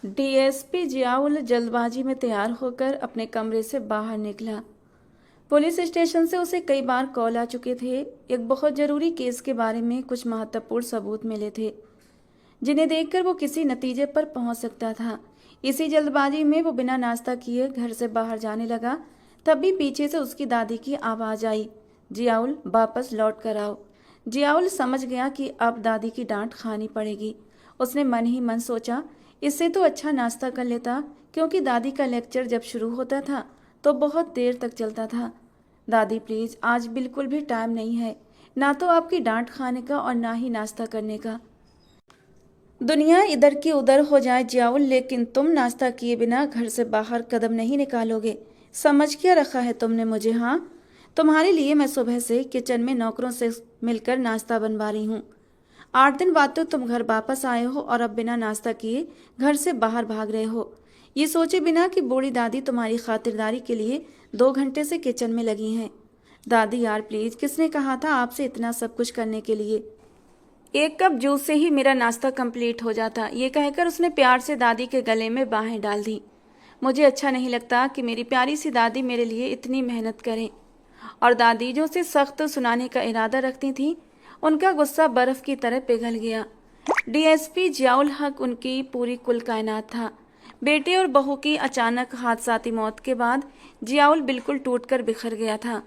DSP Ziaul जल्दबाजी में तैयार होकर अपने कमरे से बाहर निकला। पुलिस स्टेशन से उसे कई बार कॉल आ चुके थे। एक बहुत जरूरी केस के बारे में कुछ महत्वपूर्ण सबूत मिले थे जिन्हें देखकर वो किसी नतीजे पर पहुंच सकता था। इसी जल्दबाजी में वो बिना नाश्ता किए घर से बाहर जाने लगा। तभी पीछे से उसकी दादी की आवाज़ आई, जियाउल वापस लौट कर आओ। जियाउल समझ गया कि अब दादी की डांट खानी पड़ेगी। उसने मन ही मन सोचा, इससे तो अच्छा नाश्ता कर लेता, क्योंकि दादी का लेक्चर जब शुरू होता था तो बहुत देर तक चलता था। दादी प्लीज़, आज बिल्कुल भी टाइम नहीं है, ना तो आपकी डांट खाने का और ना ही नाश्ता करने का। दुनिया इधर की उधर हो जाए जियाउल, लेकिन तुम नाश्ता किए बिना घर से बाहर कदम नहीं निकालोगे। समझ क्या रखा है तुमने मुझे? हाँ, तुम्हारे लिए मैं सुबह से किचन में नौकरों से मिलकर नाश्ता बनवा रही हूँ। 8 दिन बाद तो तुम घर वापस आए हो और अब बिना नाश्ता किए घर से बाहर भाग रहे हो, ये सोचे बिना कि बूढ़ी दादी तुम्हारी खातिरदारी के लिए 2 घंटे से किचन में लगी हैं। दादी यार प्लीज, किसने कहा था आपसे इतना सब कुछ करने के लिए? 1 कप जूस से ही मेरा नाश्ता कंप्लीट हो जाता, ये कहकर उसने प्यार से दादी के गले में बाहें डाल दी। मुझे अच्छा नहीं लगता कि मेरी प्यारी सी दादी मेरे लिए इतनी मेहनत करें। और दादी जो उसे सख्त सुनाने का इरादा रखती थी, उनका गुस्सा बर्फ की तरह पिघल गया। डीएसपी जियाउल हक उनकी पूरी कुल कायनात था। बेटे और बहू की अचानक हादसाती मौत के बाद जियाउल बिल्कुल टूटकर बिखर गया था।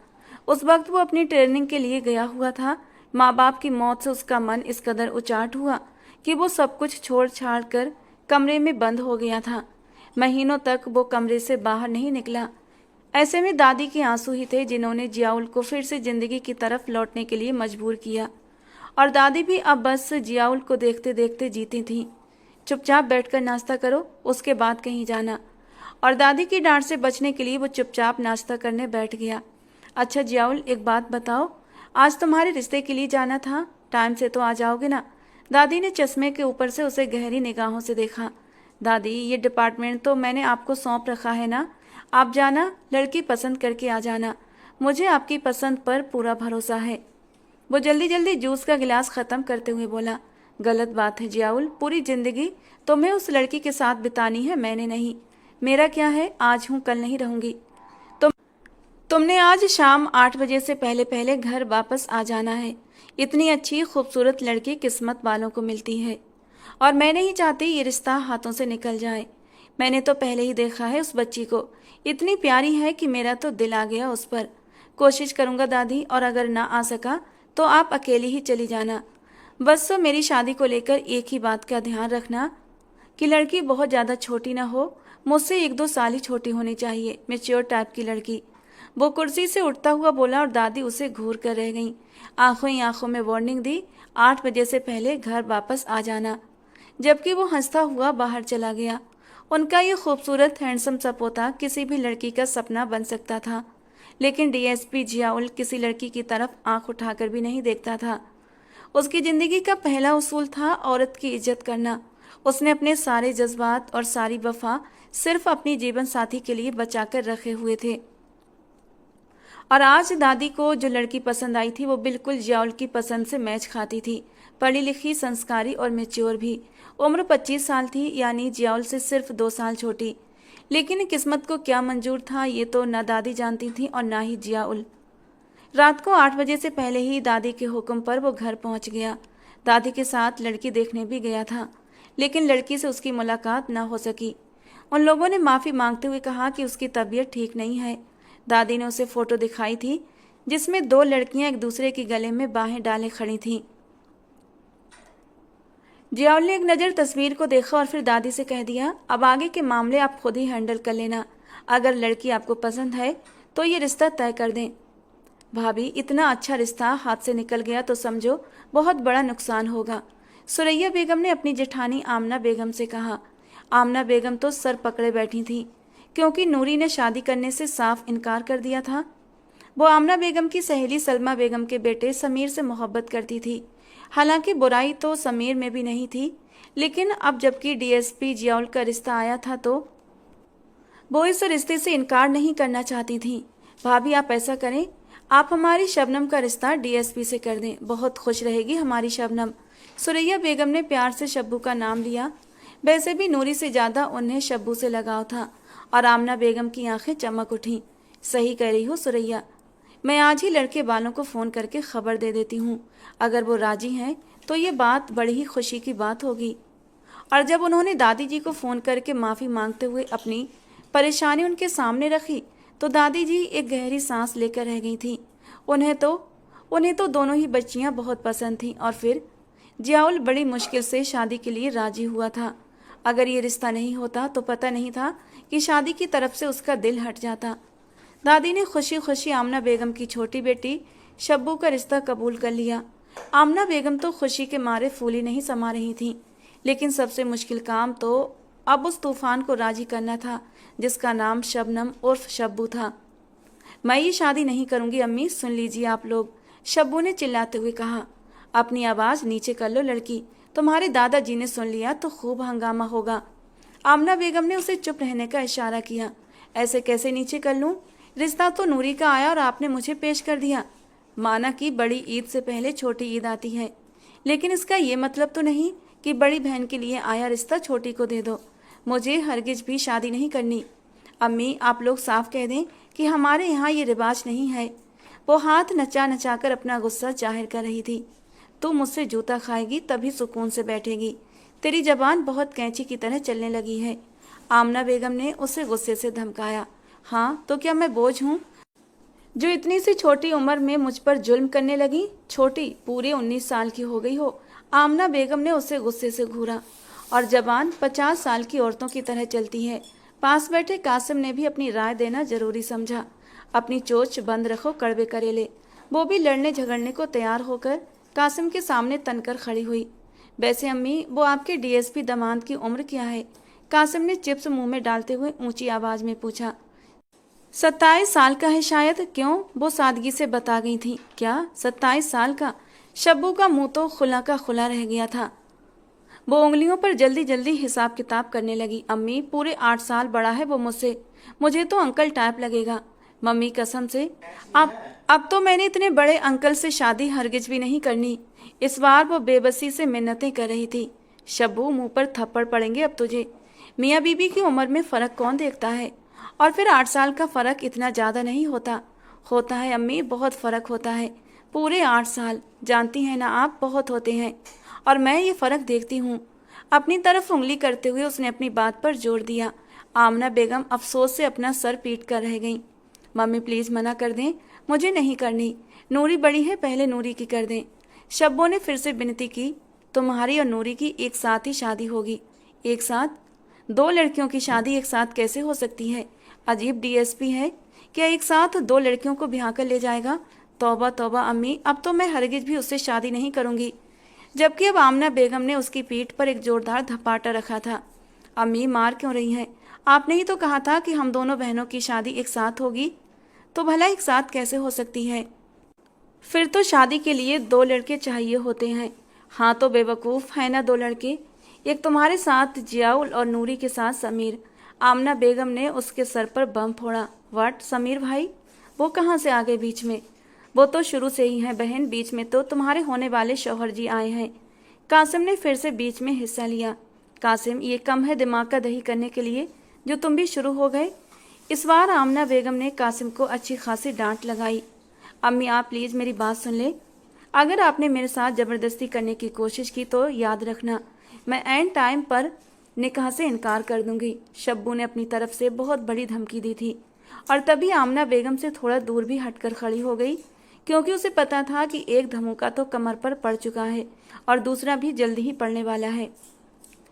उस वक्त वो अपनी ट्रेनिंग के लिए गया हुआ था। माँ बाप की मौत से उसका मन इस कदर उचाट हुआ कि वो सब कुछ छोड़ छाड़ कर कमरे में बंद हो गया था। महीनों तक वो कमरे से बाहर नहीं निकला। ऐसे में दादी के आंसू ही थे जिन्होंने जियाउल को फिर से जिंदगी की तरफ लौटने के लिए मजबूर किया। और दादी भी अब बस जियाउल को देखते देखते जीती थी। चुपचाप बैठकर नाश्ता करो, उसके बाद कहीं जाना। और दादी की डांट से बचने के लिए वो चुपचाप नाश्ता करने बैठ गया। अच्छा जियाउल, एक बात बताओ, आज तुम्हारे रिश्ते के लिए जाना था, टाइम से तो आ जाओगे ना? दादी ने चश्मे के ऊपर से उसे गहरी निगाहों से देखा। दादी, ये डिपार्टमेंट तो मैंने आपको सौंप रखा है ना, आप जाना, लड़की पसंद करके आ जाना। मुझे आपकी पसंद पर पूरा भरोसा है। वो जल्दी जल्दी जूस का गिलास खत्म करते हुए बोला, गलत बात है जियाउल, पूरी जिंदगी तुम्हें उस लड़की के साथ बितानी है, मैंने नहीं। मेरा क्या है, आज हूँ कल नहीं रहूंगी। तुमने आज शाम 8 बजे से पहले पहले घर वापस आ जाना है। इतनी अच्छी खूबसूरत लड़की किस्मत वालों को मिलती है, और मैं नहीं चाहती ये रिश्ता हाथों से निकल जाए। मैंने तो पहले ही देखा है उस बच्ची को, इतनी प्यारी है कि मेरा तो दिल आ गया उस पर। कोशिश करूंगा दादी, और अगर ना आ सका तो आप अकेली ही चली जाना। बस तो मेरी शादी को लेकर एक ही बात का ध्यान रखना कि लड़की बहुत ज़्यादा छोटी ना हो, मुझसे 1-2 साल ही छोटी होनी चाहिए, मैच्योर टाइप की लड़की। वो कुर्सी से उठता हुआ बोला और दादी उसे घूर कर रह गईं। आंखों ही आंखों में वार्निंग दी, 8 बजे से पहले घर वापस आ जाना। जबकि वो हंसता हुआ बाहर चला गया। उनका ये खूबसूरत हैंडसम सा पोता किसी भी लड़की का सपना बन सकता था, लेकिन डीएसपी जियाउल किसी लड़की की तरफ आंख उठाकर भी नहीं देखता था। उसकी जिंदगी का पहला उसूल था औरत की इज्जत करना। उसने अपने सारे जज्बात और सारी वफा सिर्फ अपनी जीवन साथी के लिए बचाकर रखे हुए थे। और आज दादी को जो लड़की पसंद आई थी वो बिल्कुल जियाउल की पसंद से मैच खाती थी। पढ़ी लिखी, संस्कारी और मैच्योर भी। उम्र 25 साल थी, यानी जियाउल से सिर्फ 2 साल छोटी। लेकिन किस्मत को क्या मंजूर था ये तो ना दादी जानती थी और ना ही जियाउल। रात को 8 बजे से पहले ही दादी के हुक्म पर वो घर पहुंच गया। दादी के साथ लड़की देखने भी गया था, लेकिन लड़की से उसकी मुलाकात ना हो सकी। उन लोगों ने माफ़ी मांगते हुए कहा कि उसकी तबीयत ठीक नहीं है। दादी ने उसे फोटो दिखाई थी जिसमें 2 लड़कियां एक दूसरे के गले में बाहें डाले खड़ी थीं। जियाउल ने एक नज़र तस्वीर को देखा और फिर दादी से कह दिया, अब आगे के मामले आप खुद ही हैंडल कर लेना। अगर लड़की आपको पसंद है तो ये रिश्ता तय कर दें। भाभी, इतना अच्छा रिश्ता हाथ से निकल गया तो समझो बहुत बड़ा नुकसान होगा, सुरैया बेगम ने अपनी जेठानी आमना बेगम से कहा। आमना बेगम तो सर पकड़े बैठी थी, क्योंकि नूरी ने शादी करने से साफ इनकार कर दिया था। वो आमना बेगम की सहेली सलमा बेगम के बेटे समीर से मोहब्बत करती थी। हालांकि बुराई तो समीर में भी नहीं थी, लेकिन अब जबकि डीएसपी जियाउल का रिश्ता आया था तो वो इस रिश्ते से इनकार नहीं करना चाहती थी। भाभी, आप ऐसा करें, आप हमारी शबनम का रिश्ता डीएसपी से कर दें, बहुत खुश रहेगी हमारी शबनम। सुरैया बेगम ने प्यार से शब्बू का नाम लिया। वैसे भी नूरी से ज़्यादा उन्हें शब्बू से लगाव था और आमना बेगम की आंखें चमक उठीं। सही कह रही हो सुरैया, मैं आज ही लड़के वालों को फ़ोन करके खबर दे देती हूँ। अगर वो राजी हैं तो ये बात बड़ी ही खुशी की बात होगी। और जब उन्होंने दादी जी को फ़ोन करके माफ़ी मांगते हुए अपनी परेशानी उनके सामने रखी तो दादी जी एक गहरी सांस लेकर रह गई थी। उन्हें तो दोनों ही बच्चियां बहुत पसंद थीं और फिर जियाउल बड़ी मुश्किल से शादी के लिए राजी हुआ था। अगर ये रिश्ता नहीं होता तो पता नहीं था कि शादी की तरफ से उसका दिल हट जाता। दादी ने खुशी खुशी आमना बेगम की छोटी बेटी शब्बू का रिश्ता कबूल कर लिया। आमना बेगम तो खुशी के मारे फूली नहीं समा रही थी, लेकिन सबसे मुश्किल काम तो अब उस तूफान को राजी करना था जिसका नाम शबनम उर्फ शब्बू था। मैं ये शादी नहीं करूंगी अम्मी, सुन लीजिए आप लोग, शब्बू ने चिल्लाते हुए कहा। अपनी आवाज़ नीचे कर लो लड़की, तुम्हारे दादाजी ने सुन लिया तो खूब हंगामा होगा। आमना बेगम ने उसे चुप रहने का इशारा किया। ऐसे कैसे नीचे कर लूं? रिश्ता तो नूरी का आया और आपने मुझे पेश कर दिया। माना कि बड़ी ईद से पहले छोटी ईद आती है, लेकिन इसका ये मतलब तो नहीं कि बड़ी बहन के लिए आया रिश्ता छोटी को दे दो। मुझे हरगिज भी शादी नहीं करनी। अम्मी, आप लोग साफ कह दें कि हमारे यहाँ ये रिवाज नहीं है। वो हाथ नचा नचा कर अपना गुस्सा जाहिर कर रही थी। तू मुझसे जूता खाएगी तभी सुकून से बैठेगी। तेरी जबान बहुत कैंची की तरह चलने लगी है। आमना बेगम ने उसे गुस्से से धमकाया। हाँ तो क्या मैं बोझ हूँ जो इतनी सी छोटी उम्र में मुझ पर जुल्म करने लगी? छोटी पूरे 19 साल की हो गई हो। आमना बेगम ने उसे गुस्से से घूरा। और जबान 50 साल की औरतों की तरह चलती है। पास बैठे कासिम ने भी अपनी राय देना जरूरी समझा। अपनी चोच बंद रखो कड़वे करेले। वो भी लड़ने झगड़ने को तैयार होकर कासिम के सामने तनकर खड़ी हुई। वैसे अम्मी, वो आपके डीएसपी दामाद की उम्र क्या है? कासिम ने चिप्स मुंह में डालते हुए ऊंची आवाज में पूछा। 27 साल का है शायद। क्यों? वो सादगी से बता गई थी। क्या 27 साल का? शब्बू का मुंह तो खुला का खुला रह गया था। वो उंगलियों पर जल्दी जल्दी हिसाब किताब करने लगी। अम्मी, पूरे 8 साल बड़ा है वो मुझसे। मुझे तो अंकल टाइप लगेगा। मम्मी कसम से अब तो मैंने इतने बड़े अंकल से शादी हरगिज भी नहीं करनी। इस बार वो बेबसी से मिन्नतें कर रही थी। शब्बू, मुंह पर थप्पड़ पड़ेंगे अब तुझे। मियाँ बीबी की उम्र में फ़र्क कौन देखता है? और फिर 8 साल का फ़र्क इतना ज़्यादा नहीं होता। होता है अम्मी, बहुत फ़र्क होता है। पूरे 8 साल, जानती हैं ना आप, बहुत होते हैं। और मैं ये फ़र्क देखती हूँ। अपनी तरफ उंगली करते हुए उसने अपनी बात पर जोर दिया। आमना बेगम अफसोस से अपना सर पीट कर रह गईं। मम्मी प्लीज़ मना कर दें, मुझे नहीं करनी। नूरी बड़ी है, पहले नूरी की कर दें। शब्बों ने फिर से विनती की। तुम्हारी और नूरी की एक साथ ही शादी होगी। एक साथ? 2 लड़कियों की शादी एक साथ कैसे हो सकती है? अजीब डीएसपी है। क्या एक साथ 2 लड़कियों को ब्याह कर ले जाएगा? तौबा तौबा अम्मी, अब तो मैं हरगिज भी उससे शादी नहीं करूँगी। जबकि अब आमना बेगम ने उसकी पीठ पर एक जोरदार धपाटा रखा था। अम्मी, मार क्यों रही हैं? आपने ही तो कहा था कि हम दोनों बहनों की शादी एक साथ होगी। तो भला एक साथ कैसे हो सकती है? फिर तो शादी के लिए 2 लड़के चाहिए होते हैं। हाँ तो बेवकूफ़ है ना 2 लड़के। एक तुम्हारे साथ जियाउल और नूरी के साथ समीर। आमना बेगम ने उसके सर पर बम फोड़ा। व्हाट? समीर भाई? वो कहाँ से आ गए बीच में? वो तो शुरू से ही हैं बहन, बीच में तो तुम्हारे होने वाले शौहर जी आए हैं। कासिम ने फिर से बीच में हिस्सा लिया। कासिम, ये कम है दिमाग का दही करने के लिए जो तुम भी शुरू हो गए। इस बार आमना बेगम ने कासिम को अच्छी खासी डांट लगाई। अम्मी, आप प्लीज़ मेरी बात सुन ले। अगर आपने मेरे साथ ज़बरदस्ती करने की कोशिश की तो याद रखना, मैं एंड टाइम पर निकाह से इनकार कर दूंगी। शब्बू ने अपनी तरफ से बहुत बड़ी धमकी दी थी और तभी आमना बेगम से थोड़ा दूर भी हटकर खड़ी हो गई, क्योंकि उसे पता था कि एक धमूका तो कमर पर पड़ चुका है और दूसरा भी जल्दी ही पड़ने वाला है।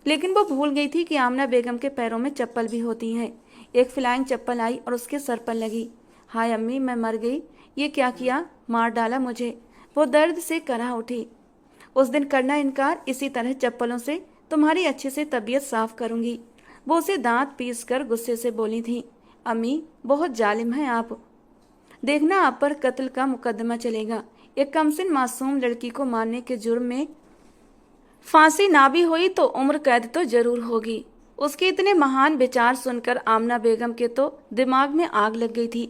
लेकिन वो भूल गई थी कि आमना बेगम के पैरों में चप्पल भी होती हैं। एक फ्लाइंग चप्पल आई और उसके सर पर लगी। हाय अम्मी, मैं मर गई। ये क्या किया? मार डाला मुझे। वो दर्द से कराह उठी। उस दिन करना इनकार, इसी तरह चप्पलों से तुम्हारी अच्छे से तबीयत साफ करूंगी। वो उसे दांत पीस कर गुस्से से बोली थी। अम्मी, बहुत जालिम हैं आप। देखना, आप पर कत्ल का मुकदमा चलेगा। एक कमसिन मासूम लड़की को मारने के जुर्म में फांसी ना भी हुई तो उम्र कैद तो जरूर होगी। उसके इतने महान विचार सुनकर आमना बेगम के तो दिमाग में आग लग गई थी,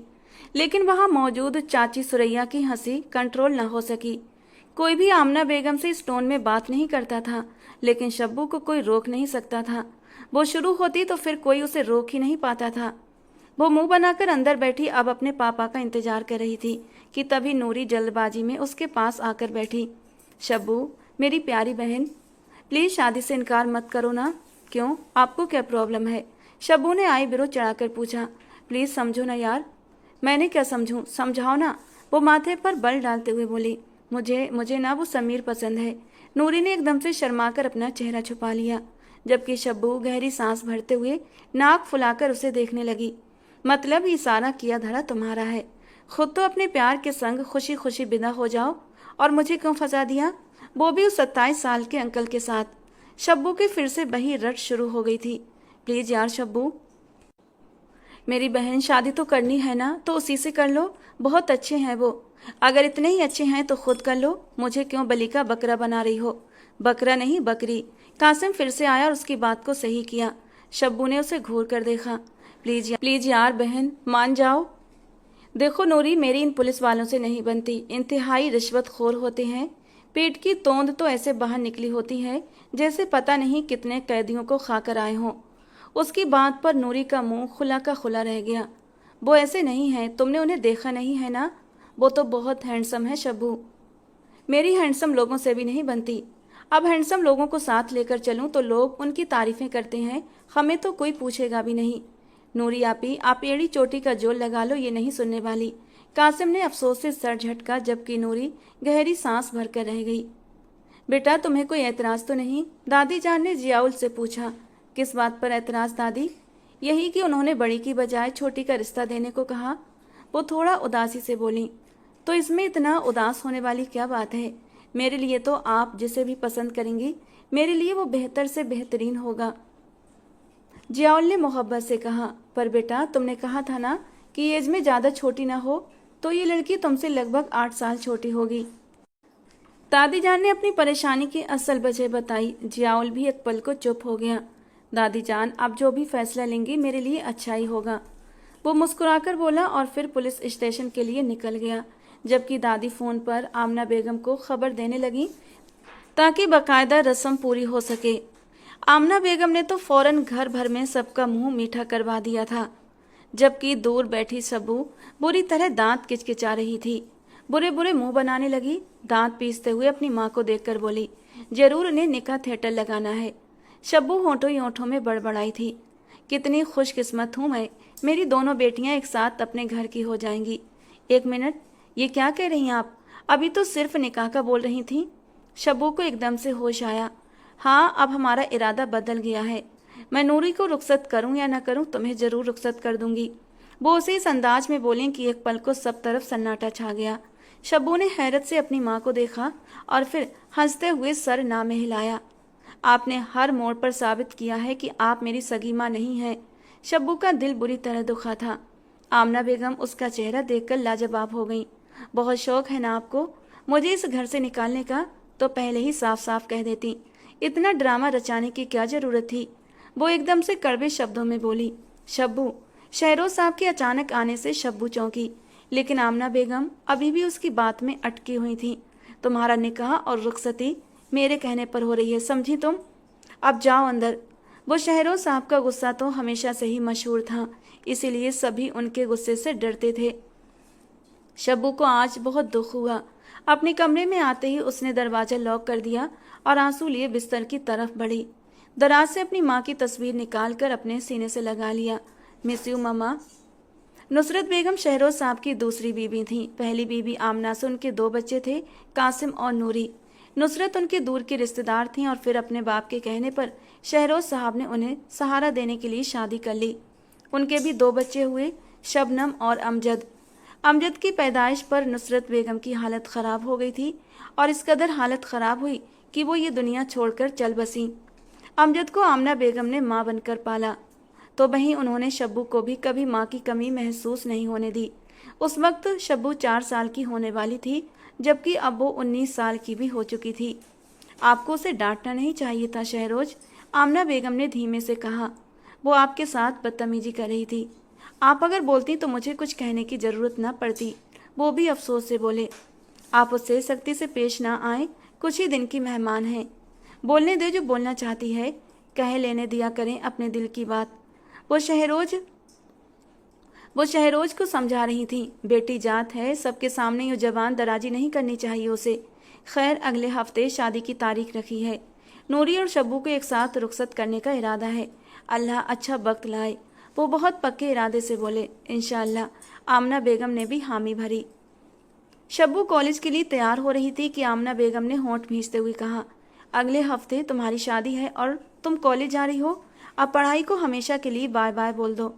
लेकिन वहां मौजूद चाची सुरैया की हंसी कंट्रोल न हो सकी। कोई भी आमना बेगम से इस टोन में बात नहीं करता था, लेकिन शब्बू को कोई रोक नहीं सकता था। वो शुरू होती तो फिर कोई उसे रोक ही नहीं पाता था। वो मुंह बनाकर अंदर बैठी अब अपने पापा का इंतजार कर रही थी कि तभी नूरी जल्दबाजी में उसके पास आकर बैठी। शब्बू, मेरी प्यारी बहन, प्लीज शादी से इनकार मत करो ना। क्यों, आपको क्या प्रॉब्लम है? शब्बू ने आई बिरो चढ़ाकर पूछा। प्लीज समझो ना यार। मैंने क्या समझूं, समझाओ ना। वो माथे पर बल डालते हुए बोली। मुझे मुझे ना वो समीर पसंद है। नूरी ने एकदम से शर्माकर अपना चेहरा छुपा लिया, जबकि शब्बू गहरी सांस भरते हुए नाक फुलाकर उसे देखने लगी। मतलब इशारा किया धरा तुम्हारा है। खुद तो अपने प्यार के संग खुशी खुशी विदा हो जाओ, और मुझे क्यों फंसा दिया, वो भी उस 27 साल के अंकल के साथ। शब्बू की फिर से वही रट शुरू हो गई थी। प्लीज यार शब्बू, मेरी बहन, शादी तो करनी है ना तो उसी से कर लो। बहुत अच्छे हैं वो। अगर इतने ही अच्छे हैं तो खुद कर लो। मुझे क्यों बलि का बकरा बना रही हो? बकरा नहीं, बकरी। कासिम फिर से आया और उसकी बात को सही किया। शब्बू ने उसे घूर कर देखा। प्लीज यार बहन, मान जाओ। देखो नूरी, मेरी इन पुलिस वालों से नहीं बनती। इंतहाई रिश्वतखोर होते हैं। पेट की तोंद तो ऐसे बाहर निकली होती है जैसे पता नहीं कितने कैदियों को खाकर आए हों। उसकी बात पर नूरी का मुंह खुला का खुला रह गया। वो ऐसे नहीं है, तुमने उन्हें देखा नहीं है ना? वो तो बहुत हैंडसम है शब्बू। मेरी हैंडसम लोगों से भी नहीं बनती। अब हैंडसम लोगों को साथ लेकर चलूं तो लोग उनकी तारीफें करते हैं, हमें तो कोई पूछेगा भी नहीं। नूरी आपी, आप एड़ी चोटी का जोल लगा लो, ये नहीं सुनने वाली। कासिम ने अफसोस से सर झटका, जबकि नूरी गहरी सांस भरकर रह गई। बेटा, तुम्हें कोई एतराज तो नहीं? दादी जान ने जियाउल से पूछा। किस बात पर एतराज दादी? यही कि उन्होंने बड़ी की बजाय छोटी का रिश्ता देने को कहा। वो थोड़ा उदासी से बोली। तो इसमें इतना उदास होने वाली क्या बात है? मेरे लिए तो आप जिसे भी पसंद करेंगी, मेरे लिए वो बेहतर से बेहतरीन होगा। जियाउल ने मोहब्बत से कहा। पर बेटा, तुमने कहा था ना कि एज में ज़्यादा छोटी ना हो, तो ये लड़की तुमसे लगभग 8 साल छोटी होगी। दादी जान ने अपनी परेशानी की असल वजह बताई। जियाउल भी एक पल को चुप हो गया। दादी जान, आप जो भी फैसला लेंगी मेरे लिए अच्छा ही होगा, वो मुस्कुराकर बोला और फिर पुलिस स्टेशन के लिए निकल गया, जबकि दादी फोन पर आमना बेगम को खबर देने लगी ताकि बाकायदा रस्म पूरी हो सके। आमना बेगम ने तो फौरन घर भर में सबका मुंह मीठा करवा दिया था, जबकि दूर बैठी शब्बू बुरी तरह दांत किचकिचा रही थी। बुरे बुरे मुंह बनाने लगी। दांत पीसते हुए अपनी माँ को देखकर बोली, जरूर उन्हें निकाह थिएटर लगाना है। शब्बू होठों ही होठों में बड़बड़ाई थी। कितनी खुशकिस्मत हूँ मैं, मेरी दोनों बेटियां एक साथ अपने घर की हो जाएंगी। एक मिनट, ये क्या कह रही हैं आप? अभी तो सिर्फ निकाह का बोल रही थी। शब्बू को एकदम से होश आया। हाँ, अब हमारा इरादा बदल गया है। मैं नूरी को रुखसत करूं या ना करूं, तुम्हें जरूर रुखसत कर दूंगी। वो उसे इस अंदाज में बोले कि एक पल को सब तरफ सन्नाटा छा गया। शब्बू ने हैरत से अपनी माँ को देखा और फिर हंसते हुए सर ना में हिलाया। आपने हर मोड़ पर साबित किया है कि आप मेरी सगी माँ नहीं हैं। शब्बू का दिल बुरी तरह दुखा था। आमना बेगम उसका चेहरा देखकर लाजवाब हो गई। बहुत शौक है ना आपको मुझे इस घर से निकालने का? तो पहले ही साफ साफ कह देती। इतना ड्रामा रचाने की क्या जरूरत थी? वो एकदम से कड़वे शब्दों में बोली। शब्बू। शहरोज साहब के अचानक आने से शब्बू चौंकी, लेकिन आमना बेगम अभी भी उसकी बात में अटकी हुई थी। तुम्हारा निकाह और रुखसती मेरे कहने पर हो रही है, समझी तुम? अब जाओ अंदर। वो शहरोज साहब का गुस्सा तो हमेशा से ही मशहूर था, इसीलिए सभी उनके गुस्से से डरते थे। शब्बू को आज बहुत दुख हुआ। अपने कमरे में आते ही उसने दरवाजा लॉक कर दिया और आंसू लिए बिस्तर की तरफ बढ़ी। दराज से अपनी माँ की तस्वीर निकालकर अपने सीने से लगा लिया। मिस यू मम्मा। नुसरत बेगम शहरोज साहब की दूसरी बीवी थी। पहली बीवी आमना से उनके 2 बच्चे थे, कासिम और नूरी। नुसरत उनके दूर की रिश्तेदार थीं और फिर अपने बाप के कहने पर शहरोज साहब ने उन्हें सहारा देने के लिए शादी कर ली। उनके भी 2 बच्चे हुए, शबनम और अमजद। अमजद की पैदाइश पर नुसरत बेगम की हालत ख़राब हो गई थी और इस कदर हालत ख़राब हुई कि वो ये दुनिया छोड़कर चल बसी। अमजद को आमना बेगम ने माँ बनकर पाला, तो वहीं उन्होंने शब्बू को भी कभी माँ की कमी महसूस नहीं होने दी। उस वक्त शब्बू 4 साल की होने वाली थी, जबकि अब वो 19 साल की भी हो चुकी थी। आपको उसे डांटना नहीं चाहिए था शहरोज, आमना बेगम ने धीमे से कहा। वो आपके साथ बदतमीजी कर रही थी। आप अगर बोलती तो मुझे कुछ कहने की जरूरत न पड़ती। वो भी अफसोस से बोले। आप उससे सख्ती से पेश ना आए, कुछ ही दिन की मेहमान हैं। बोलने दे जो बोलना चाहती है, कहे लेने दिया करें अपने दिल की बात। वो शहरोज को समझा रही थी, बेटी जात है, सबके सामने यूँ जबान दराजी नहीं करनी चाहिए उसे। खैर अगले हफ्ते शादी की तारीख रखी है। नूरी और शब्बू को एक साथ रुखसत करने का इरादा है। अल्लाह अच्छा वक्त लाए। वो बहुत पक्के इरादे से बोले। इंशाअल्लाह। आमना बेगम ने भी हामी भरी। शब्बू कॉलेज के लिए तैयार हो रही थी कि आमना बेगम ने होंठ भींचते हुए कहा, अगले हफ्ते तुम्हारी शादी है और तुम कॉलेज जा रही हो। अब पढ़ाई को हमेशा के लिए बाय बाय बोल दो।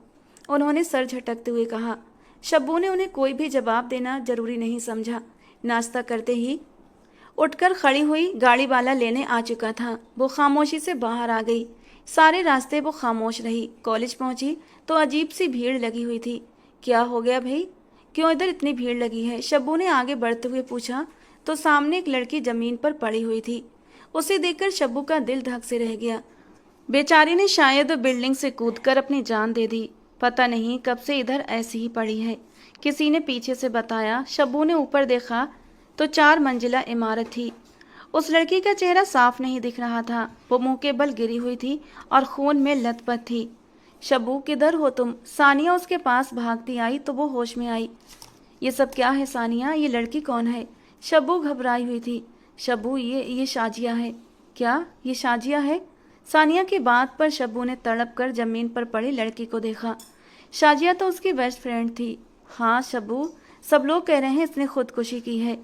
उन्होंने सर झटकते हुए कहा। शब्बू ने उन्हें कोई भी जवाब देना जरूरी नहीं समझा। नाश्ता करते ही उठकर खड़ी हुई। गाड़ी वाला लेने आ चुका था। वो खामोशी से बाहर आ गई। सारे रास्ते वो खामोश रही। कॉलेज पहुंची तो अजीब सी भीड़ लगी हुई थी। क्या हो गया भाई, क्यों इधर इतनी भीड़ लगी है? शब्बू ने आगे बढ़ते हुए पूछा तो सामने एक लड़की जमीन पर पड़ी हुई थी। उसे देखकर शब्बू का दिल धक से रह गया। बेचारी ने शायद बिल्डिंग से कूदकर अपनी जान दे दी। पता नहीं कब से इधर ऐसी ही पड़ी है। किसी ने पीछे से बताया। शब्बू ने ऊपर देखा तो 4 मंजिला इमारत थी। उस लड़की का चेहरा साफ नहीं दिख रहा था। वो मुंह के बल गिरी हुई थी और खून में लथपथ थी। शब्बू किधर हो तुम? सानिया उसके पास भागती आई तो वो होश में आई। ये सब क्या है सानिया? ये लड़की कौन है? शब्बू घबराई हुई थी। शब्बू ये शाजिया है। क्या ये शाजिया है? सानिया की बात पर शब्बू ने तड़प कर जमीन पर पड़ी लड़की को देखा। शाजिया तो उसकी बेस्ट फ्रेंड थी। हाँ शब्बू, सब लोग कह रहे हैं इसने खुदकुशी की है।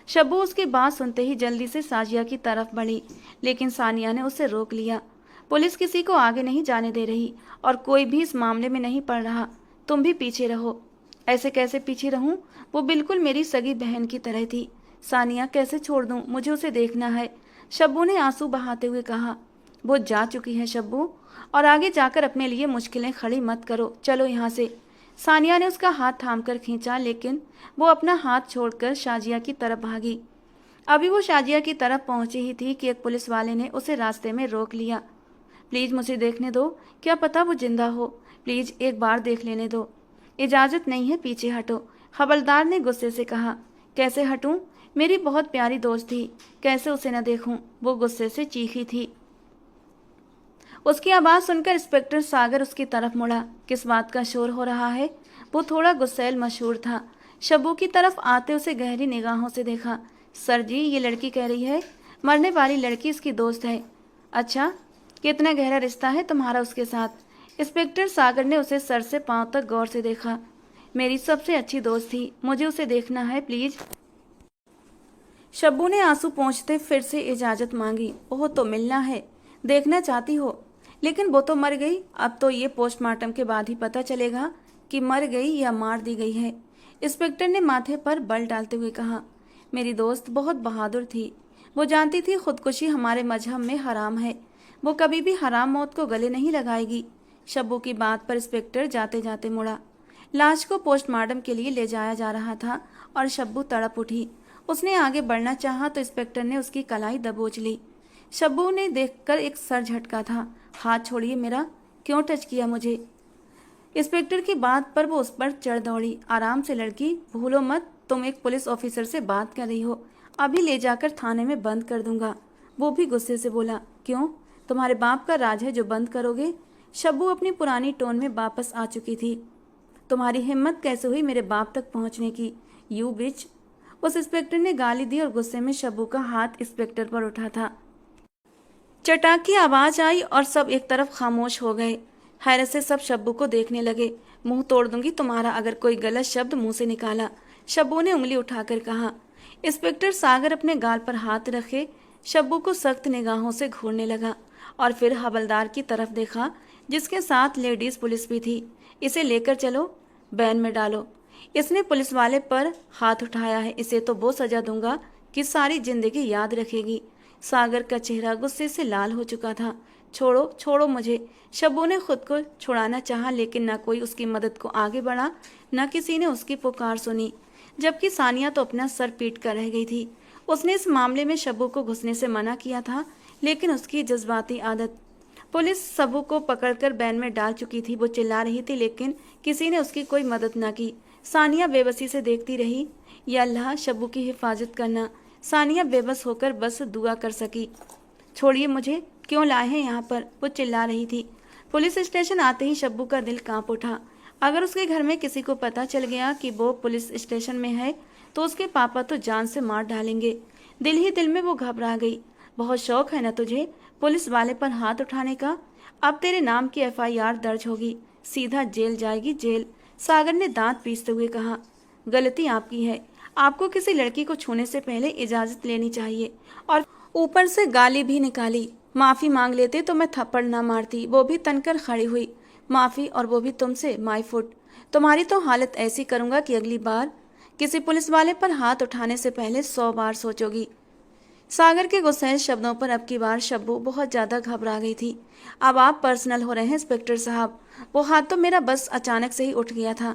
शब्बू उसकी बात सुनते ही जल्दी से साजिया की तरफ बढ़ी, लेकिन सानिया ने उसे रोक लिया। पुलिस किसी को आगे नहीं जाने दे रही और कोई भी इस मामले में नहीं पड़ रहा। तुम भी पीछे रहो। ऐसे कैसे पीछे रहूं? वो बिल्कुल मेरी सगी बहन की तरह थी। सानिया कैसे छोड़ दूं? मुझे उसे देखना है। शब्बू ने आंसू बहाते हुए कहा। वो जा चुकी है शब्बू, और आगे जाकर अपने लिए मुश्किलें खड़ी मत करो। चलो यहाँ से। सानिया ने उसका हाथ थामकर खींचा, लेकिन वो अपना हाथ छोड़कर शाजिया की तरफ भागी। अभी वो शाजिया की तरफ पहुंची ही थी कि एक पुलिस वाले ने उसे रास्ते में रोक लिया। प्लीज मुझे देखने दो, क्या पता वो जिंदा हो। प्लीज एक बार देख लेने दो। इजाजत नहीं है, पीछे हटो। हवलदार ने गुस्से से कहा। कैसे हटूं? मेरी बहुत प्यारी दोस्त थी, कैसे उसे न देखूं? वो गुस्से से चीखी थी। उसकी आवाज सुनकर इंस्पेक्टर सागर उसकी तरफ मुड़ा। किस बात का शोर हो रहा है? वो थोड़ा गुस्सैल मशहूर था। शब्बू की तरफ आते उसे गहरी निगाहों से देखा। सर जी, ये लड़की कह रही है मरने वाली लड़की इसकी दोस्त है। अच्छा, कितना गहरा रिश्ता है तुम्हारा उसके साथ? इंस्पेक्टर सागर ने उसे सर से पांव तक गौर से देखा। मेरी सबसे अच्छी दोस्त थी, मुझे उसे देखना है प्लीज। शब्बू ने आंसू पोंछते फिर से इजाजत मांगी। ओह, तो मिलना है, देखना चाहती हो? लेकिन वो तो मर गई। अब तो ये पोस्टमार्टम के बाद ही पता चलेगा कि मर गई या मार दी गई है। इंस्पेक्टर ने माथे पर बल डालते हुए कहा। मेरी दोस्त बहुत बहादुर थी। वो जानती थी खुदकुशी हमारे मजहब में हराम है। वो कभी भी हराम मौत को गले नहीं लगाएगी। शब्बू की बात पर इंस्पेक्टर जाते जाते मुड़ा। लाश को पोस्टमार्टम के लिए ले जाया जा रहा था और शब्बू तड़प उठी। उसने आगे बढ़ना चाहा तो इंस्पेक्टर ने उसकी कलाई दबोच ली। शब्बू ने देखकर एक सर झटका था। हाथ छोड़िए मेरा, क्यों टच किया मुझे? इंस्पेक्टर की बात पर वो उस पर चढ़ दौड़ी। आराम से लड़की, भूलो मत तुम एक पुलिस ऑफिसर से बात कर रही हो। अभी ले जाकर थाने में बंद कर दूंगा। वो भी गुस्से से बोला। क्यों? तुम्हारे बाप का राज है जो बंद करोगे? शब्बू अपनी पुरानी टोन में वापस आ चुकी थी। तुम्हारी हिम्मत कैसे हुई मेरे बाप तक पहुंचने की, यू बिच? उस इंस्पेक्टर ने गाली दी और गुस्से में शब्बू का हाथ इंस्पेक्टर पर उठा था। चटाक की आवाज आई और सब एक तरफ खामोश हो गए। हैरत से सब शब्बू को देखने लगे। मुंह तोड़ दूंगी तुम्हारा अगर कोई गलत शब्द मुंह से निकाला, शब्बू ने उंगली उठाकर कहा। इंस्पेक्टर सागर अपने गाल पर हाथ रखे शब्बू को सख्त निगाहों से घूरने लगा और फिर हवलदार की तरफ देखा, जिसके साथ लेडीज पुलिस भी थी। इसे लेकर चलो, बैन में डालो। इसने पुलिस वाले पर हाथ उठाया है, इसे तो वो सजा दूंगा कि सारी जिंदगी याद रखेगी। सागर का चेहरा गुस्से से लाल हो चुका था। छोड़ो छोड़ो मुझे। शब्बू ने खुद को छुड़ाना चाहा, लेकिन न कोई उसकी मदद को आगे बढ़ा, न किसी ने उसकी पुकार सुनी। जबकि सानिया तो अपना सर पीट कर रह गई थी। उसने इस मामले में शब्बू को घुसने से मना किया था, लेकिन उसकी जज्बाती आदत। पुलिस शब्बू को पकड़कर बैन में डाल चुकी थी। वो चिल्ला रही थी, लेकिन किसी ने उसकी कोई मदद न की। सानिया बेबसी से देखती रही। या अल्लाह, शब्बू की हिफाजत करना। सानिया बेबस होकर बस दुआ कर सकी। छोड़िए मुझे, क्यों लाए हैं यहाँ पर, वो चिल्ला रही थी। पुलिस स्टेशन आते ही शब्बू का दिल कांप उठा। अगर उसके घर में किसी को पता चल गया कि वो पुलिस स्टेशन में है तो उसके पापा तो जान से मार डालेंगे। दिल ही दिल में वो घबरा गई। बहुत शौक है ना तुझे पुलिस वाले पर हाथ उठाने का? अब तेरे नाम की FIR दर्ज होगी, सीधा जेल जाएगी, जेल। सागर ने दांत पीसते हुए कहा। गलती आपकी है, आपको किसी लड़की को छूने से पहले इजाजत लेनी चाहिए, और ऊपर से गाली भी निकाली। माफी मांग लेते तो मैं थप्पड़ ना मारती। वो भी तनकर खड़ी हुई। माफी, और वो भी तुमसे? My foot. तुम्हारी तो हालत ऐसी करूंगा कि अगली बार किसी पुलिस वाले पर हाथ उठाने से पहले 100 बार सोचोगी। सागर के गुस्सैल शब्दों पर अब की बार शब्बू बहुत ज्यादा घबरा गई थी। अब आप पर्सनल हो रहे हैं इंस्पेक्टर साहब। वो हाथ तो मेरा बस अचानक से ही उठ गया था।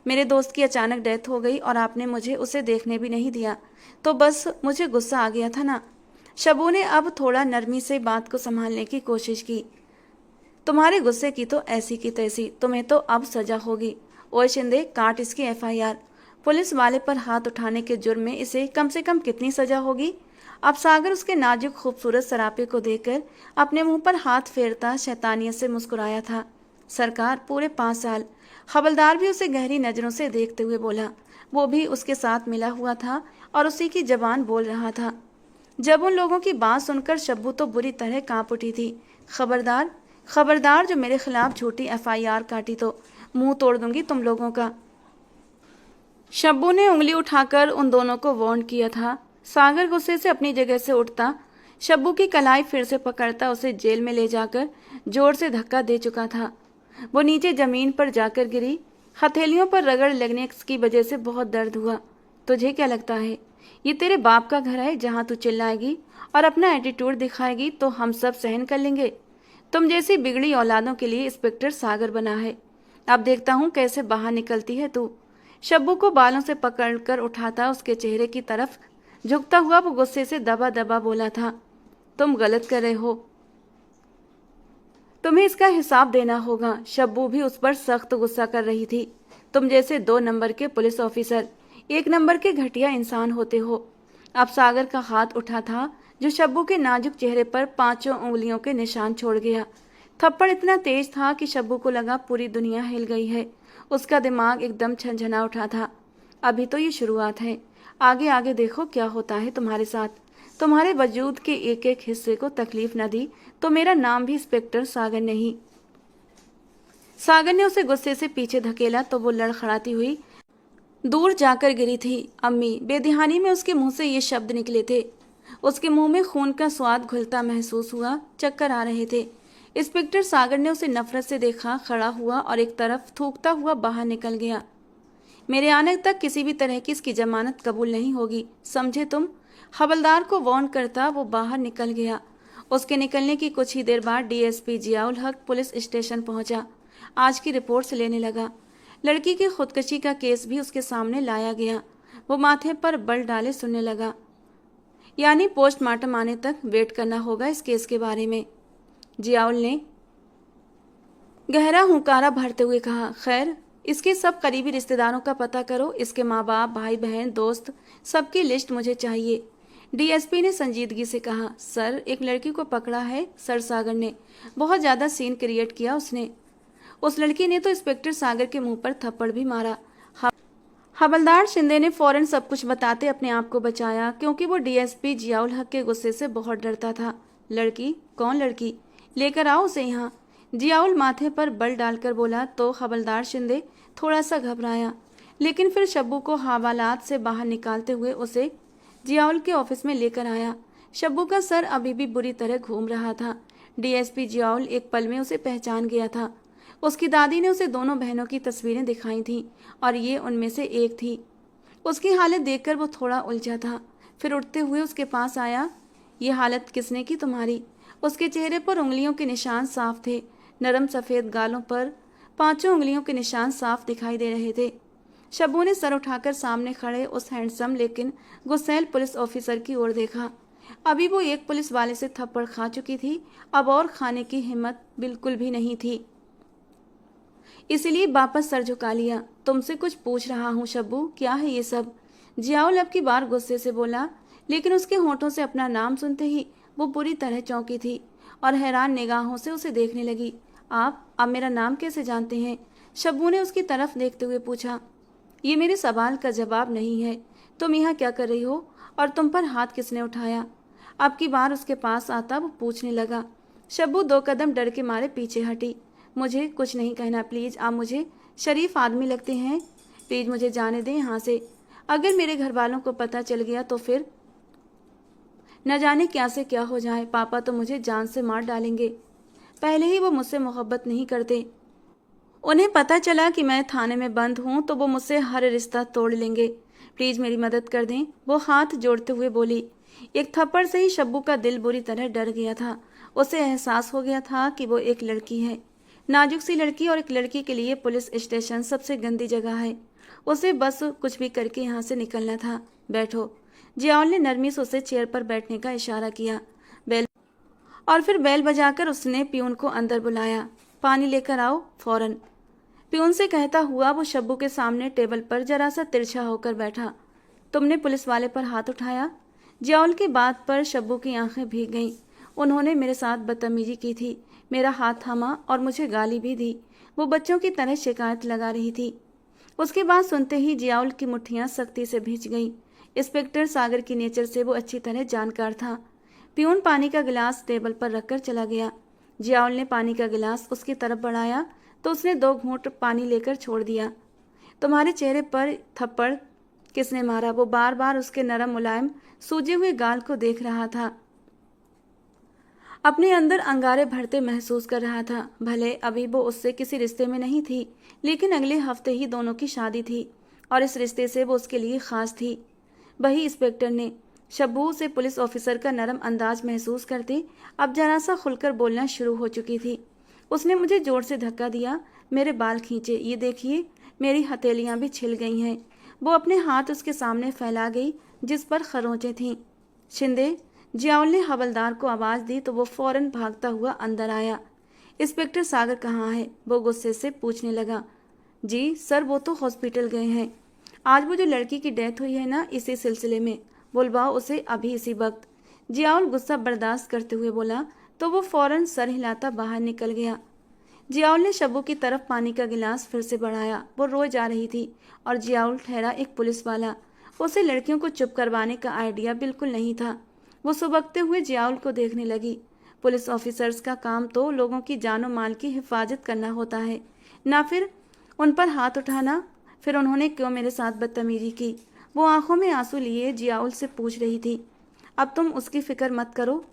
मेरे दोस्त की अचानक डेथ हो गई और आपने मुझे उसे देखने भी नहीं दिया, तो बस मुझे गुस्सा आ गया था ना। शब्बू ने अब थोड़ा नरमी से बात को संभालने की कोशिश की। तुम्हारे गुस्से की तो ऐसी की तैसी, तुम्हें तो अब सजा होगी। ओए शिंदे, काट इसकी FIR। पुलिस वाले पर हाथ उठाने के जुर्म में इसे कम से कम कितनी सजा होगी? अब सागर उसके नाजुक खूबसूरत सरापे को देखकर अपने मुंह पर हाथ फेरता शैतानियत से मुस्कुराया था। सरकार, पूरे 5 साल। हवलदार भी उसे गहरी नजरों से देखते हुए बोला। वो भी उसके साथ मिला हुआ था और उसी की जबान बोल रहा था। जब उन लोगों की बात सुनकर शब्बू तो बुरी तरह कांप उठी थी। खबरदार, खबरदार, जो मेरे खिलाफ झूठी FIR काटी तो मुंह तोड़ दूंगी तुम लोगों का। शब्बू ने उंगली उठाकर उन दोनों को वार्न किया था। सागर गुस्से से अपनी जगह से उठता, शब्बू की कलाई फिर से पकड़ता उसे जेल में ले जाकर जोर से धक्का दे चुका था। वो नीचे जमीन पर जाकर गिरी। हथेलियों पर रगड़ लगने की वजह से बहुत दर्द हुआ। तुझे क्या लगता है ये तेरे बाप का घर है जहां तू चिल्लाएगी और अपना एटीट्यूड दिखाएगी तो हम सब सहन कर लेंगे? तुम जैसी बिगड़ी औलादों के लिए इंस्पेक्टर सागर बना है। अब देखता हूँ कैसे बाहर निकलती है तू। शब्बू को बालों से पकड़कर उठाता उसके चेहरे की तरफ झुकता हुआ वो गुस्से से दबा दबा बोला था। तुम गलत कर रहे हो, तुम्हें इसका हिसाब देना होगा। शब्बू भी उस पर सख्त गुस्सा कर रही थी। तुम जैसे 2 नंबर के पुलिस ऑफिसर 1 नंबर के घटिया इंसान होते हो। अब सागर का हाथ उठा था जो शब्बू के नाजुक चेहरे पर 5 उंगलियों के निशान छोड़ गया। थप्पड़ इतना तेज था कि शब्बू को लगा पूरी दुनिया हिल गई है। उसका दिमाग एकदम झंझना उठा था। अभी तो ये शुरुआत है, आगे आगे देखो क्या होता है तुम्हारे साथ। तुम्हारे वजूद के एक एक हिस्से को तकलीफ न दी तो मेरा नाम भी इंस्पेक्टर सागर नहीं। सागर ने उसे गुस्से से पीछे धकेला तो वो लड़खड़ाती हुई दूर जाकर गिरी थी। अम्मी, बेध्यानी में उसके मुंह से ये शब्द निकले थे। उसके मुंह में खून का स्वाद घुलता महसूस हुआ, चक्कर आ रहे थे। इंस्पेक्टर सागर ने उसे नफरत से देखा, खड़ा हुआ और एक तरफ थूकता हुआ बाहर निकल गया। मेरे आने तक किसी भी तरह की इसकी जमानत कबूल नहीं होगी, समझे तुम? हवलदार को वार्न करता वो बाहर निकल गया। उसके निकलने की कुछ ही देर बाद DSP जियाउल हक पुलिस स्टेशन पहुंचा। आज की रिपोर्ट्स लेने लगा। लड़की की खुदकशी का केस भी उसके सामने लाया गया। वो माथे पर बल डाले सुनने लगा। यानी पोस्टमार्टम आने तक वेट करना होगा इस केस के बारे में, जियाउल ने गहरा हुंकारा भरते हुए कहा। खैर, इसके सब करीबी रिश्तेदारों का पता करो। इसके माँ बाप, भाई बहन, दोस्त, सबकी लिस्ट मुझे चाहिए। DSP ने संजीदगी से कहा। सर, एक लड़की को पकड़ा है सर सागर ने। बहुत ज्यादा सीन क्रिएट किया उसने। उस लड़की ने तो इंस्पेक्टर सागर के मुंह पर थप्पड़ भी मारा। हवलदार शिंदे ने फौरन सब कुछ बताते अपने आप को बचाया, क्योंकि वो DSP जियाउल हक के गुस्से से बहुत डरता था। लड़की? कौन लड़की? लेकर आओ उसे यहाँ। जियाउल माथे पर बल डालकर बोला तो हवलदार शिंदे थोड़ा सा घबराया, लेकिन फिर शब्बू को हवालात से बाहर निकालते हुए उसे जियाउल के ऑफिस में लेकर आया। शब्बू का सर अभी भी बुरी तरह घूम रहा था। DSP जियाउल एक पल में उसे पहचान गया था। उसकी दादी ने उसे दोनों बहनों की तस्वीरें दिखाई थीं और ये उनमें से एक थी। उसकी हालत देखकर वो थोड़ा उलझा था। फिर उठते हुए उसके पास आया। ये हालत किसने की तुम्हारी? उसके चेहरे पर उंगलियों के निशान साफ थे। नरम सफ़ेद गालों पर 5 उंगलियों के निशान साफ दिखाई दे रहे थे। शब्बू ने सर उठाकर सामने खड़े उस हैंडसम लेकिन गुस्सैल पुलिस ऑफिसर की ओर देखा। अभी वो एक पुलिस वाले से थप्पड़ खा चुकी थी, अब और खाने की हिम्मत बिल्कुल भी नहीं थी। इसलिए वापस सर झुका लिया। तुमसे कुछ पूछ रहा हूँ शब्बू, क्या है ये सब? जियाउल अब की बार गुस्से से बोला, लेकिन उसके होंठों से अपना नाम सुनते ही वो बुरी तरह चौंकी थी और हैरान निगाहों से उसे देखने लगी। आप मेरा नाम कैसे जानते हैं? शब्बू ने उसकी तरफ देखते हुए पूछा। ये मेरे सवाल का जवाब नहीं है। तुम यहाँ क्या कर रही हो और तुम पर हाथ किसने उठाया? अब की बार उसके पास आता वो पूछने लगा। शब्बू 2 कदम डर के मारे पीछे हटी। मुझे कुछ नहीं कहना प्लीज, आप मुझे शरीफ आदमी लगते हैं, प्लीज मुझे जाने दें यहाँ से। अगर मेरे घर वालों को पता चल गया तो फिर न जाने क्या से क्या हो जाए। पापा तो मुझे जान से मार डालेंगे। पहले ही वो मुझसे मोहब्बत नहीं करते, उन्हें पता चला कि मैं थाने में बंद हूँ तो वो मुझसे हर रिश्ता तोड़ लेंगे। प्लीज मेरी मदद कर दें, वो हाथ जोड़ते हुए बोली। एक थप्पड़ से ही शब्बू का दिल बुरी तरह डर गया था। उसे एहसास हो गया था कि वो एक लड़की है, नाजुक सी लड़की, और एक लड़की के लिए पुलिस स्टेशन सबसे गंदी जगह है। उसे बस कुछ भी करके यहाँ से निकलना था। बैठो। जियाउल ने नरमी से उसे चेयर पर बैठने का इशारा किया। और फिर बेल बजाकर उसने पियून को अंदर बुलाया। पानी लेकर आओ फौरन। पियून से कहता हुआ वो शब्बू के सामने टेबल पर जरा सा तिरछा होकर बैठा। तुमने पुलिस वाले पर हाथ उठाया? जियाउल की बात पर शब्बू की आंखें भीग गईं। उन्होंने मेरे साथ बदतमीजी की थी, मेरा हाथ थामा और मुझे गाली भी दी। वो बच्चों की तरह शिकायत लगा रही थी। उसकी बात सुनते ही जियाउल की मुट्ठियां सख्ती से भींच गईं। इंस्पेक्टर सागर की नेचर से वो अच्छी तरह जानकार था। पियून पानी का गिलास टेबल पर रखकर चला गया। जियाउल ने पानी का गिलास उसकी तरफ बढ़ाया तो उसने 2 घूंट पानी लेकर छोड़ दिया। तुम्हारे चेहरे पर थप्पड़ किसने मारा? वो बार बार उसके नरम मुलायम सूजे हुए गाल को देख रहा था। अपने अंदर अंगारे भरते महसूस कर रहा था। भले अभी वो उससे किसी रिश्ते में नहीं थी, लेकिन अगले हफ्ते ही दोनों की शादी थी और इस रिश्ते से वो उसके लिए खास थी। वही इंस्पेक्टर ने शब्बू से पुलिस ऑफिसर का नरम अंदाज महसूस करते अब जरा सा खुलकर बोलना शुरू हो चुकी थी। उसने मुझे जोर से धक्का दिया, मेरे बाल खींचे, ये देखिए मेरी हथेलियां भी छिल गई हैं। वो अपने हाथ उसके सामने फैला गई जिस पर खरोंचें थीं। शिंदे। जियाउल ने हवलदार को आवाज दी तो वो फौरन भागता हुआ अंदर आया। इंस्पेक्टर सागर कहाँ है? वो गुस्से से पूछने लगा। जी सर, वो तो हॉस्पिटल गए हैं। आज वो जो लड़की की डेथ हुई है ना, इसी सिलसिले में बुलवाओ उसे अभी इसी वक्त। जियाउल गुस्सा बर्दाश्त करते हुए बोला तो वो फौरन सर हिलाता बाहर निकल गया। जियाउल ने शब्बू की तरफ पानी का गिलास फिर से बढ़ाया। वो रोए जा रही थी और जियाउल ठहरा एक पुलिस वाला। उसे लड़कियों को चुप करवाने का आइडिया बिल्कुल नहीं था। वो सुबकते हुए जियाउल को देखने लगी। पुलिस ऑफिसर्स का काम तो लोगों की जानो माल की हिफाजत करना होता है, ना फिर उन पर हाथ उठाना। फिर उन्होंने क्यों मेरे साथ बदतमीजी की? वो आंखों में आंसू लिए जियाउल से पूछ रही थी। अब तुम उसकी फिक्र मत करो,